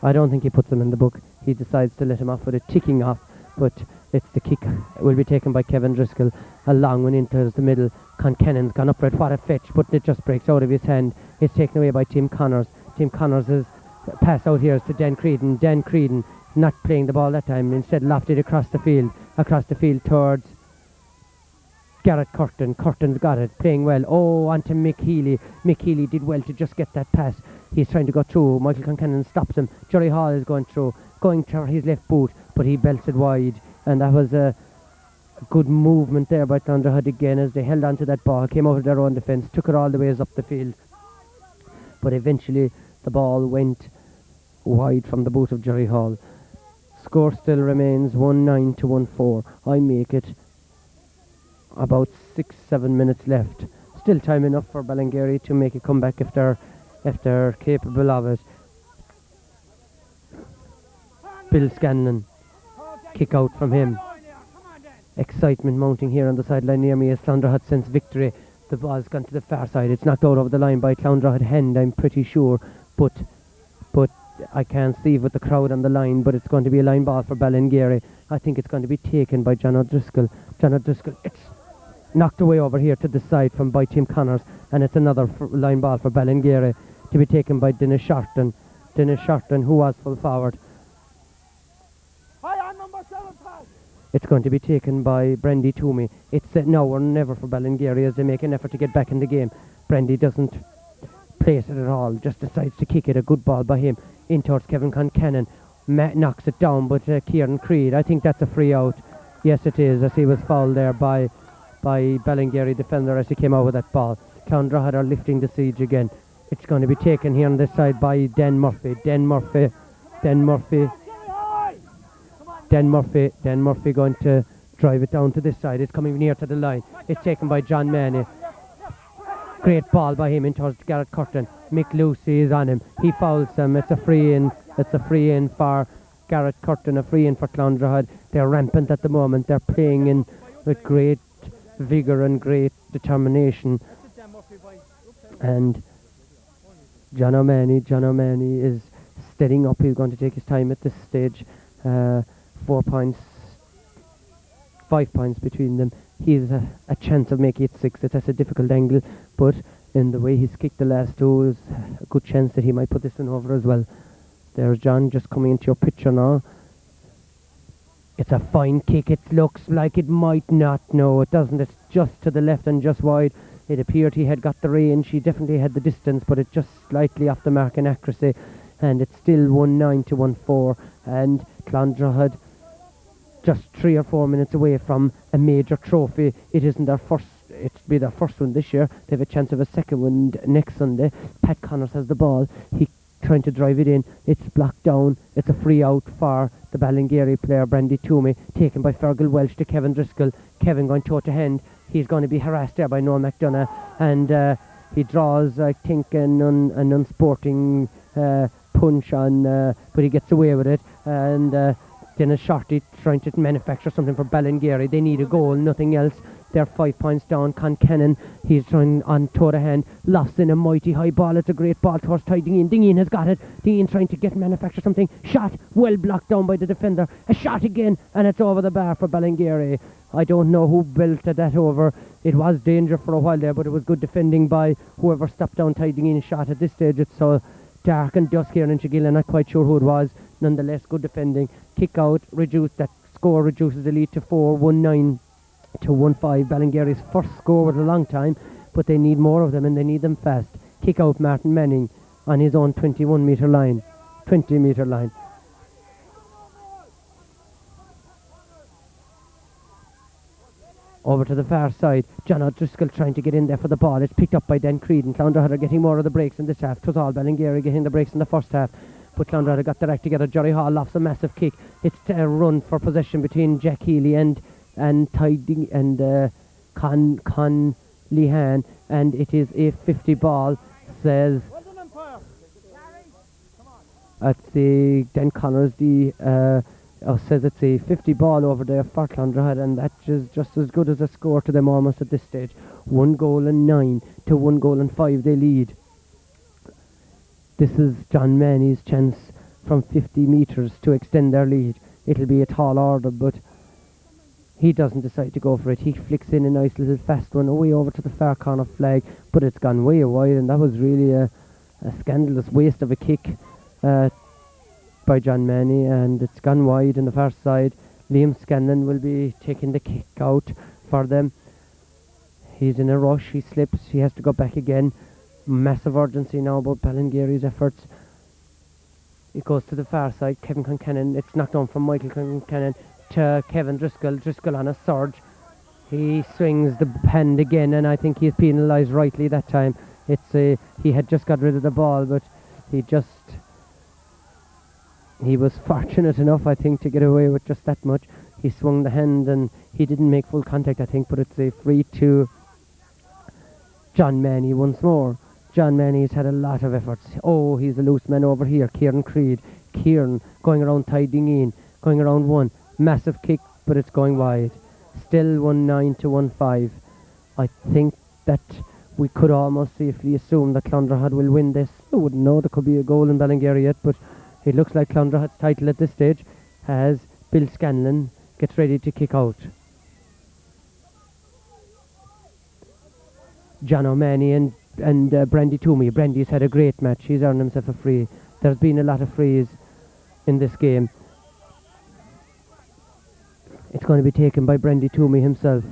I don't think he puts him in the book. He decides to let him off with a ticking off, but it's the kick. It will be taken by Kevin Driscoll. A long one into the middle. Concannon's gone up for it. What a fetch, but it just breaks out of his hand. It's taken away by Tim Connors. Tim Connors' pass out here is to Dan Creedon. Dan Creedon not playing the ball that time, instead lofted across the field towards Garrett Curtin. Curtin's got it, playing well. Oh, onto Mick Healy. Mick Healy did well to just get that pass. He's trying to go through. Michael Concannon stops him. Jerry Hall is going through his left boot, but he belts it wide, and that was a good movement there by Clondrohid again as they held on to that ball, came out of their own defence, took it all the ways up the field, but eventually the ball went wide from the boot of Jerry Hall. Score still remains 1-9 to 1-4. I make it about 6-7 minutes left. Still time enough for Ballingeary to make a comeback if they're capable of it. Bill Scanlon, kick out from him. Excitement mounting here on the sideline near me as Clondrohid sense victory. The ball's gone to the far side. It's knocked out over the line by Clondrohid hand, I'm pretty sure, but I can't see with the crowd on the line, but it's going to be a line ball for Ballingeary. I think it's going to be taken by John O'Driscoll. John O'Driscoll, it's knocked away over here to the side by Tim Connors, and it's another line ball for Ballingeary to be taken by Dennis Sharton. Dennis Sharton, who was full forward. It's going to be taken by Brandy Toomey. It's now or never for Ballingeary as they make an effort to get back in the game. Brandy doesn't place it at all, just decides to kick it. A good ball by him in towards Kevin Concannon. Matt knocks it down, but Kieran Creed, I think that's a free out. Yes, it is, as he was fouled there by Ballingeary defender as he came out with that ball. Clondrohid are lifting the siege again. It's going to be taken here on this side by Den Murphy. Den Murphy going to drive it down to this side. It's coming near to the line. It's taken by John Manny. Great ball by him in towards Garrett Curtin. Mick Lucy is on him. He fouls him. It's a free in. It's a free in for Garrett Curtin, a free in for Clondrohid. They're rampant at the moment. They're playing in with great vigour and great determination. And John O'Mahony is steadying up. He's going to take his time at this stage. 4 points, 5 points between them. He has a chance of making it 6. That's a difficult angle, but in the way he's kicked the last two, there's a good chance that he might put this one over as well. There's John just coming into your picture now. It's a fine kick. It looks like it might not. No, it doesn't. It's just to the left and just wide. It appeared he had got the range. He definitely had the distance, but it's just slightly off the mark in accuracy. And it's still 1-9 to 1-4. And Clondrohid just 3 or 4 minutes away from a major trophy. It isn't their first. It'll be their first one this year. They have a chance of a second one next Sunday. Pat Connors has the ball. He trying to drive it in. It's blocked down. It's a free out for the Ballingeary player, Brandy Toomey, taken by Fergal Welsh to Kevin Driscoll. Kevin going toe to hand. He's going to be harassed there by Noel McDonough, and he draws, I think, an unsporting punch on, but he gets away with it. And Dennis Shorty trying to manufacture something for Ballingeary. They need a goal, nothing else. They're 5 points down. Concannon, he's trying on toe to hand. Lost in a mighty high ball. It's a great ball towards Ty Dingeen. Dingeen has got it. Dingeen trying to manufacture something. Shot, well blocked down by the defender. A shot again, and it's over the bar for Ballingeary. I don't know who belted that over. It was danger for a while there, but it was good defending by whoever stopped down Ty Dingeen's shot. At this stage, it's so dark and dusk here in Inchigill. I'm not quite sure who it was. Nonetheless, good defending. Kick out, that score reduces the lead to 4, 1-9 to 1-5. Ballingeary's first score with a long time, but they need more of them and they need them fast. Kick out Martin Manning on his own 20 metre line. Over to the far side, John O'Driscoll trying to get in there for the ball. It's picked up by Den Creedon. Clondrohid are getting more of the breaks in this half. It was all Ballingeary getting the breaks in the first half, but Clondrohid got their act together. Jerry Hall lofts a massive kick. It's a run for possession between Jack Healy and Tiding and Con Lehan, and it is a 50 ball, says at the Den Connors, says it's a 50 ball over there for Clondrohid, and that is just as good as a score to them almost at this stage. 1 goal and 9 to 1 goal and 5 they lead. This is John Manny's chance from 50 metres to extend their lead. It'll be a tall order, but he doesn't decide to go for it. He flicks in a nice little fast one away over to the far corner flag, but it's gone way wide, and that was really a scandalous waste of a kick by John Manny, and it's gone wide in the far side. Liam Scanlon will be taking the kick out for them. He's in a rush. He slips. He has to go back again. Massive urgency now about Ballingeary's efforts. It goes to the far side. Kevin Concannon. It's knocked on from Michael Concannon to Kevin Driscoll. Driscoll on a surge. He swings the hand again, and I think he's penalised rightly that time. He had just got rid of the ball, but he was fortunate enough, I think, to get away with just that much. He swung the hand and he didn't make full contact, I think, but it's a free to John Manny once more. John Manny's had a lot of efforts. Oh, he's a loose man over here. Kieran Creed. Kieran going around Ty Dingeen, going around one. Massive kick, but it's going wide. Still 1-9 to 1-5. I think that we could almost safely assume that Clondrohid will win this. I wouldn't know. There could be a goal in Ballingeary yet, but it looks like Clondrohid's title at this stage as Bill Scanlon gets ready to kick out. John O'Mahony and Brandy Toomey. Brandy's had a great match. He's earned himself a free. There's been a lot of frees in this game. It's going to be taken by Brandy Toomey himself.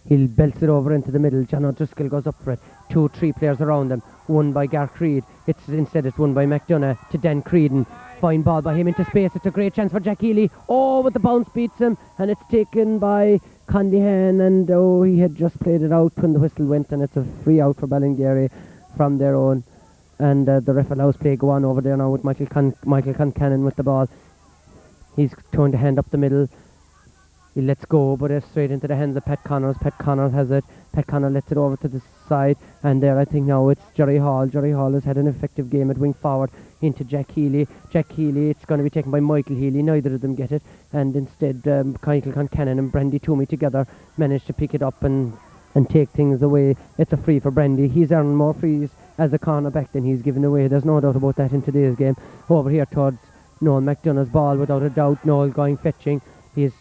He'll belts it over into the middle. John O'Driscoll goes up for it. 2-3 players around him. One by Gar Creed. It's won by McDonough to Dan Creedon. Fine ball by him into space. It's a great chance for Jack Healy. Oh, but the bounce beats him, and it's taken by Condihan, and he had just played it out when the whistle went, and it's a free out for Ballingeary from their own. And the ref allows play go on over there now with Michael Concannon with the ball. He's turned the hand up the middle. He lets go, but it's straight into the hands of Pat Connors. Pat Connors has it. Pat Connors lets it over to the side, and there I think now it's Jerry Hall. Jerry Hall has had an effective game at wing forward into Jack Healy. Jack Healy, it's going to be taken by Michael Healy. Neither of them get it, and instead Michael Concannon and Brandy Toomey together manage to pick it up and take things away. It's a free for Brandy. He's earned more frees as a cornerback than he's given away. There's no doubt about that in today's game. Over here towards Noel McDonough's ball, without a doubt. Noel going fetching. He's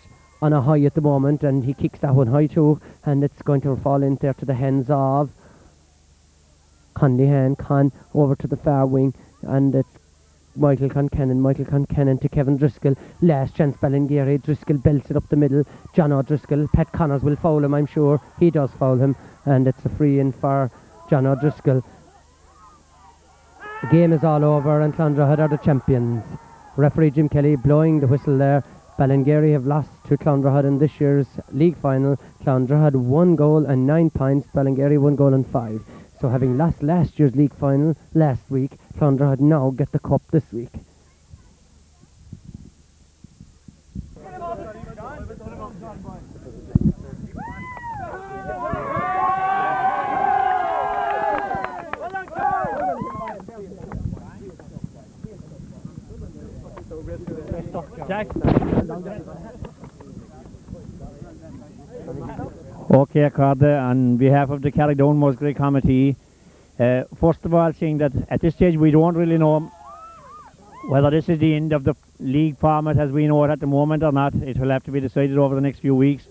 on a high at the moment, and he kicks that one high too, and it's going to fall in there to the hands of Con over to the far wing, and it's Michael Concannon to Kevin Driscoll. Last chance Ballingeary. Driscoll belts it up the middle. John O'Driscoll. Pat Connors will foul him, I'm sure. He does foul him, and it's a free in for John O'Driscoll. The game is all over, and Clondrohid are the champions. Referee Jim Kelly blowing the whistle there. Ballingeary have lost to Clondrohid in this year's league final. Clondrohid 1 goal and 9 points. Ballingeary 1 goal and 5. So having lost last year's league final last week, Clondrohid now get the cup this week. Okay, Carter, on behalf of the Carrickdown Musgrave Committee, first of all, saying that at this stage we don't really know whether this is the end of the league format as we know it at the moment or not. It will have to be decided over the next few weeks.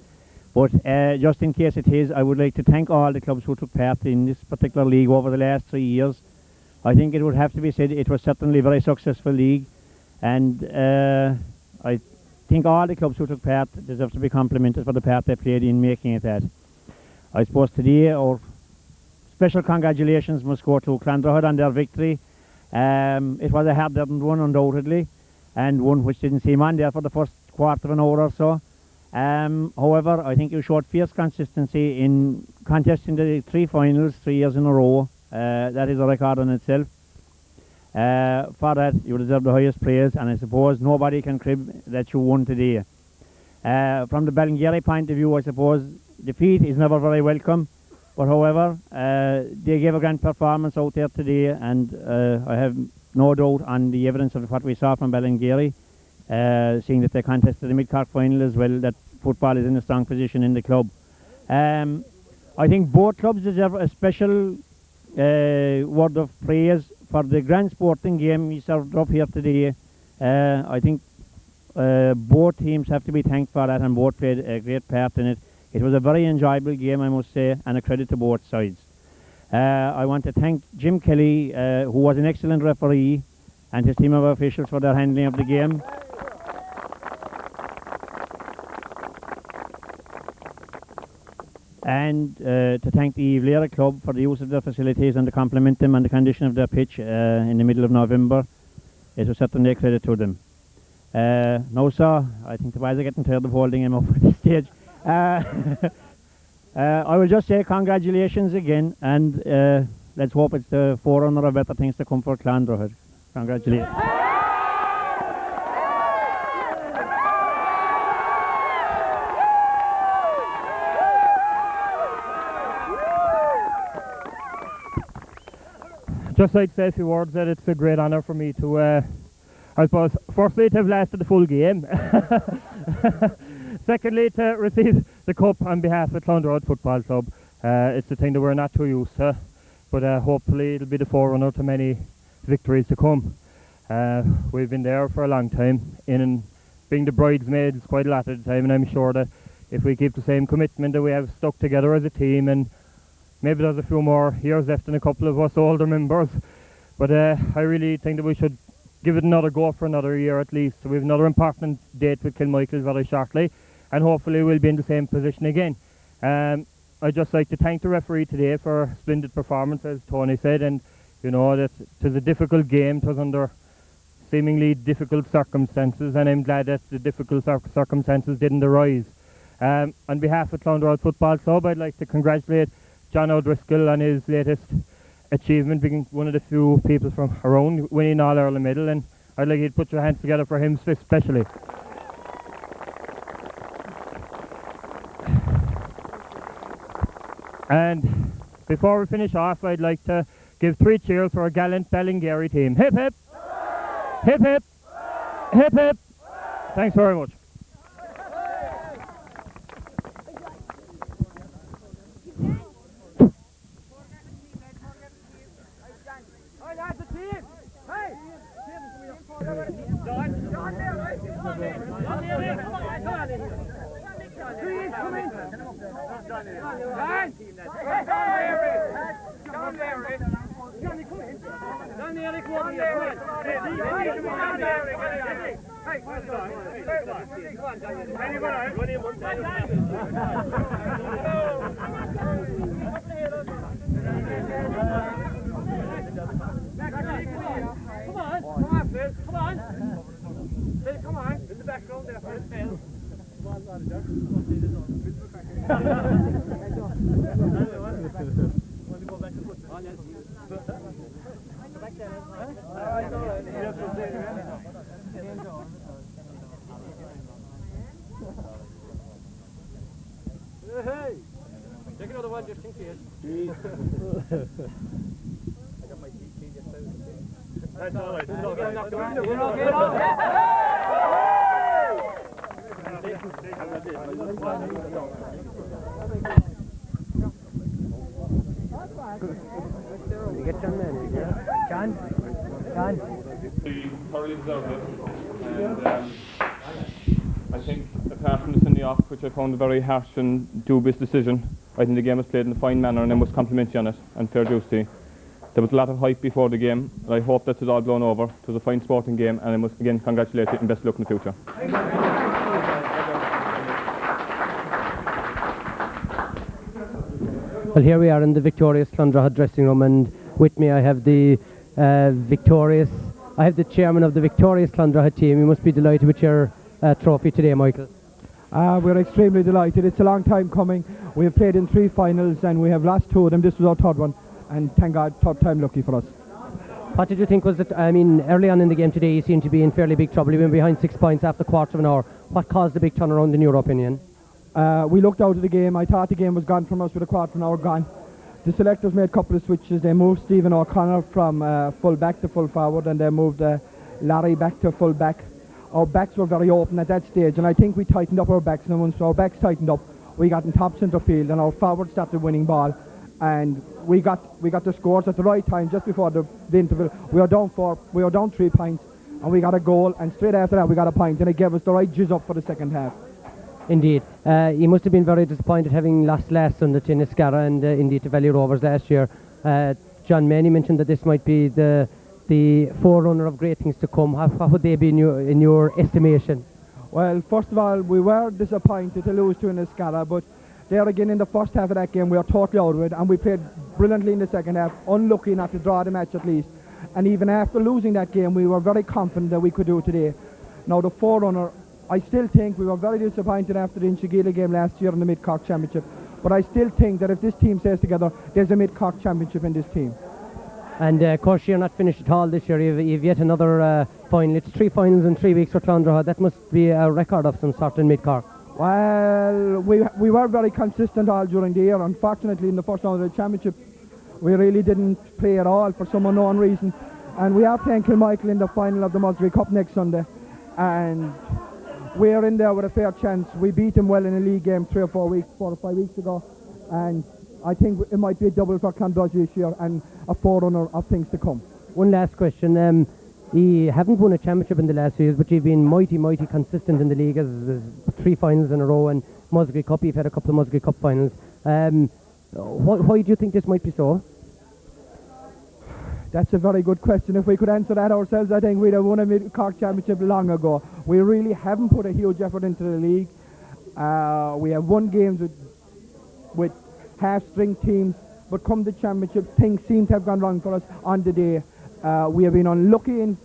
But just in case it is, I would like to thank all the clubs who took part in this particular league over the last 3 years. I think it would have to be said it was certainly a very successful league, and I think all the clubs who took part deserve to be complimented for the part they played in making it that. I suppose today our special congratulations must go to Clondrohid on their victory. It was a hard-earned one, undoubtedly, and one which didn't seem on there for the first quarter of an hour or so. However, I think you showed fierce consistency in contesting the 3 finals 3 years in a row. That is a record in itself. For that, you deserve the highest praise, and I suppose nobody can crib that you won today. From the Ballingeary point of view, I suppose defeat is never very welcome, but however, they gave a grand performance out there today, and I have no doubt on the evidence of what we saw from Ballingeary, seeing that they contested the Mid-Cork final as well, that football is in a strong position in the club. I think both clubs deserve a special word of praise for the grand sporting game we served up here today. I think both teams have to be thanked for that, and both played a great part in it. It was a very enjoyable game, I must say, and a credit to both sides. I want to thank Jim Kelly, who was an excellent referee, and his team of officials for their handling of the game. And to thank the Ivlera Club for the use of their facilities and to compliment them on the condition of their pitch in the middle of November. It was certainly a credit to them. No, sir, I think the boys are getting tired of holding him up at this stage. I will just say congratulations again, and let's hope it's the forerunner of better things to come for Clondrohid. Congratulations. Just like to say a few words that it's a great honour for me to, I suppose, firstly to have lasted the full game, secondly to receive the cup on behalf of Clondrohid Football Club. It's a thing that we're not too used to, but hopefully it'll be the forerunner to many victories to come. We've been there for a long time, in being the bridesmaids quite a lot of the time, and I'm sure that if we keep the same commitment that we have stuck together as a team, and maybe there's a few more years left in a couple of us older members, but I really think that we should give it another go for another year at least. So we have another important date with Kilmichael very shortly, and hopefully we'll be in the same position again. I'd just like to thank the referee today for a splendid performance, as Tony said, and you know that it was a difficult game. It was under seemingly difficult circumstances, and I'm glad that the difficult circumstances didn't arise. On behalf of Clondrohid Football Club, I'd like to congratulate John O'Driscoll on his latest achievement, being one of the few people from around winning All Ireland medal, and I'd like you to put your hands together for him especially. And before we finish off, I'd like to give 3 cheers for our gallant Ballingeary team. Hip hip! Hip hip! Hip hip! Thanks very much. Take another one just in case. I got my DT just out. That's all right. You get John Manning, yeah? John? We thoroughly deserved it, and I think apart from the sending off, which I found a very harsh and dubious decision, I think the game was played in a fine manner, and I must compliment you on it, and fair dues to you. There was a lot of hype before the game, and I hope that it's all blown over. It was a fine sporting game, and I must again congratulate you and best of luck in the future. Well, here we are in the victorious Clondrohid dressing room, and with me I have the chairman of the victorious Clondrohid team. You must be delighted with your trophy today, Michael. We're extremely delighted. It's a long time coming. We have played in 3 finals and we have lost 2 of them. This was our 3rd one, and thank God, 3rd time lucky for us. What did you think was it? I mean, early on in the game today you seemed to be in fairly big trouble. You went behind 6 points after a quarter of an hour. What caused the big turnaround in your opinion? We looked out of the game. I thought the game was gone from us with a quarter of an hour gone. The selectors made a couple of switches. They moved Stephen O'Connor from full back to full forward, and they moved Larry back to full back. Our backs were very open at that stage, and I think we tightened up our backs. And once our backs tightened up, we got in top centre field, and our forwards started winning ball, and we got the scores at the right time just before the interval. We were down 3 points, and we got a goal, and straight after that we got a point, and it gave us the right jizz up for the second half. Indeed. You must have been very disappointed having lost last Sunday to Niscara and indeed to Valley Rovers last year. John Manny mentioned that this might be the forerunner of great things to come. What would they be in your estimation? Well, first of all, we were disappointed to lose to Niscara, but there again in the first half of that game we were totally out of it, and we played brilliantly in the second half, unlucky not to draw the match at least. And even after losing that game we were very confident that we could do today. Now the forerunner, I still think we were very disappointed after the Inchigeelagh game last year in the Mid-Cork Championship, but I still think that if this team stays together, there's a Mid-Cork Championship in this team. And of course you're not finished at all this year. You've yet another final. It's 3 finals in 3 weeks for Clondrohid. That must be a record of some sort in Mid-Cork. Well, we were very consistent all during the year. Unfortunately in the first round of the championship we really didn't play at all for some unknown reason, and we are playing Kilmichael in the final of the Mulberry Cup next Sunday, and we're in there with a fair chance. We beat them well in a league game 4 or 5 weeks ago, and I think it might be a double for Clondrohid this year and a forerunner of things to come. One last question. You haven't won a championship in the last few years, but you've been mighty consistent in the league, as 3 finals in a row, and Musgrave Cup, you've had a couple of Musgrave Cup finals. Why do you think this might be so? That's a very good question. If we could answer that ourselves, I think we'd have won a Mid-Cork Championship long ago. We really haven't put a huge effort into the league. We have won games with half-string teams, but come the championship, things seem to have gone wrong for us on the day. We have been unlucky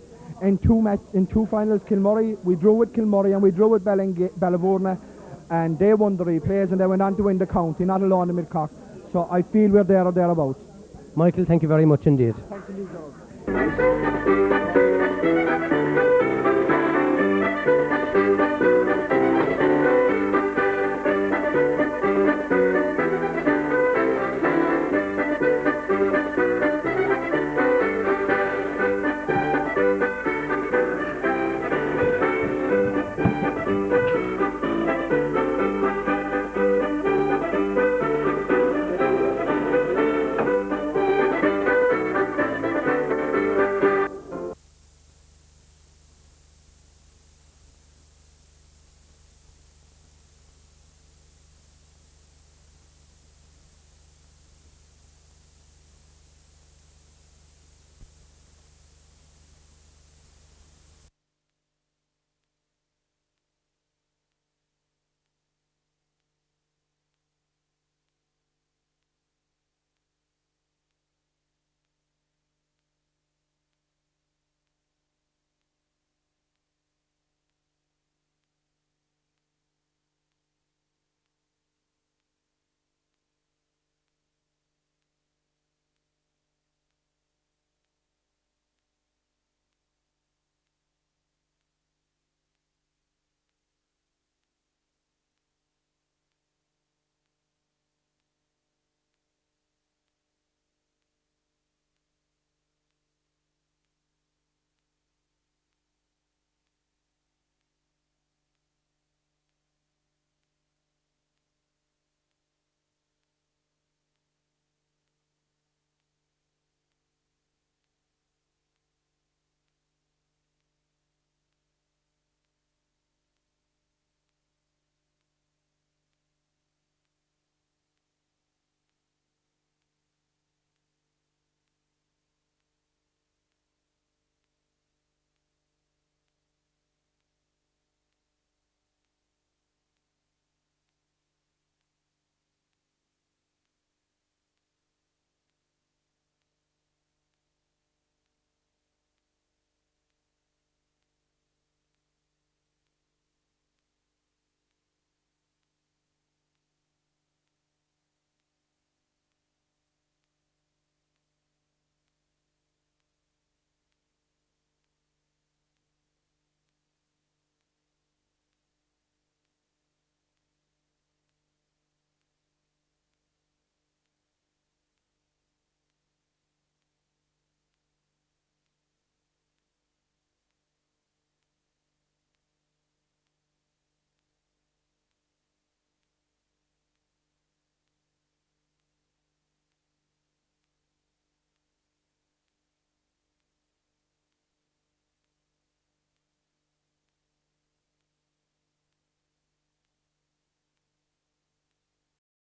In two finals, Kilmurray, we drew with Kilmurray and we drew with Ballingeary, and they won the replays and they went on to win the county, not alone in Midcock. So I feel we're there or thereabouts. Michael, thank you very much indeed. Thank you,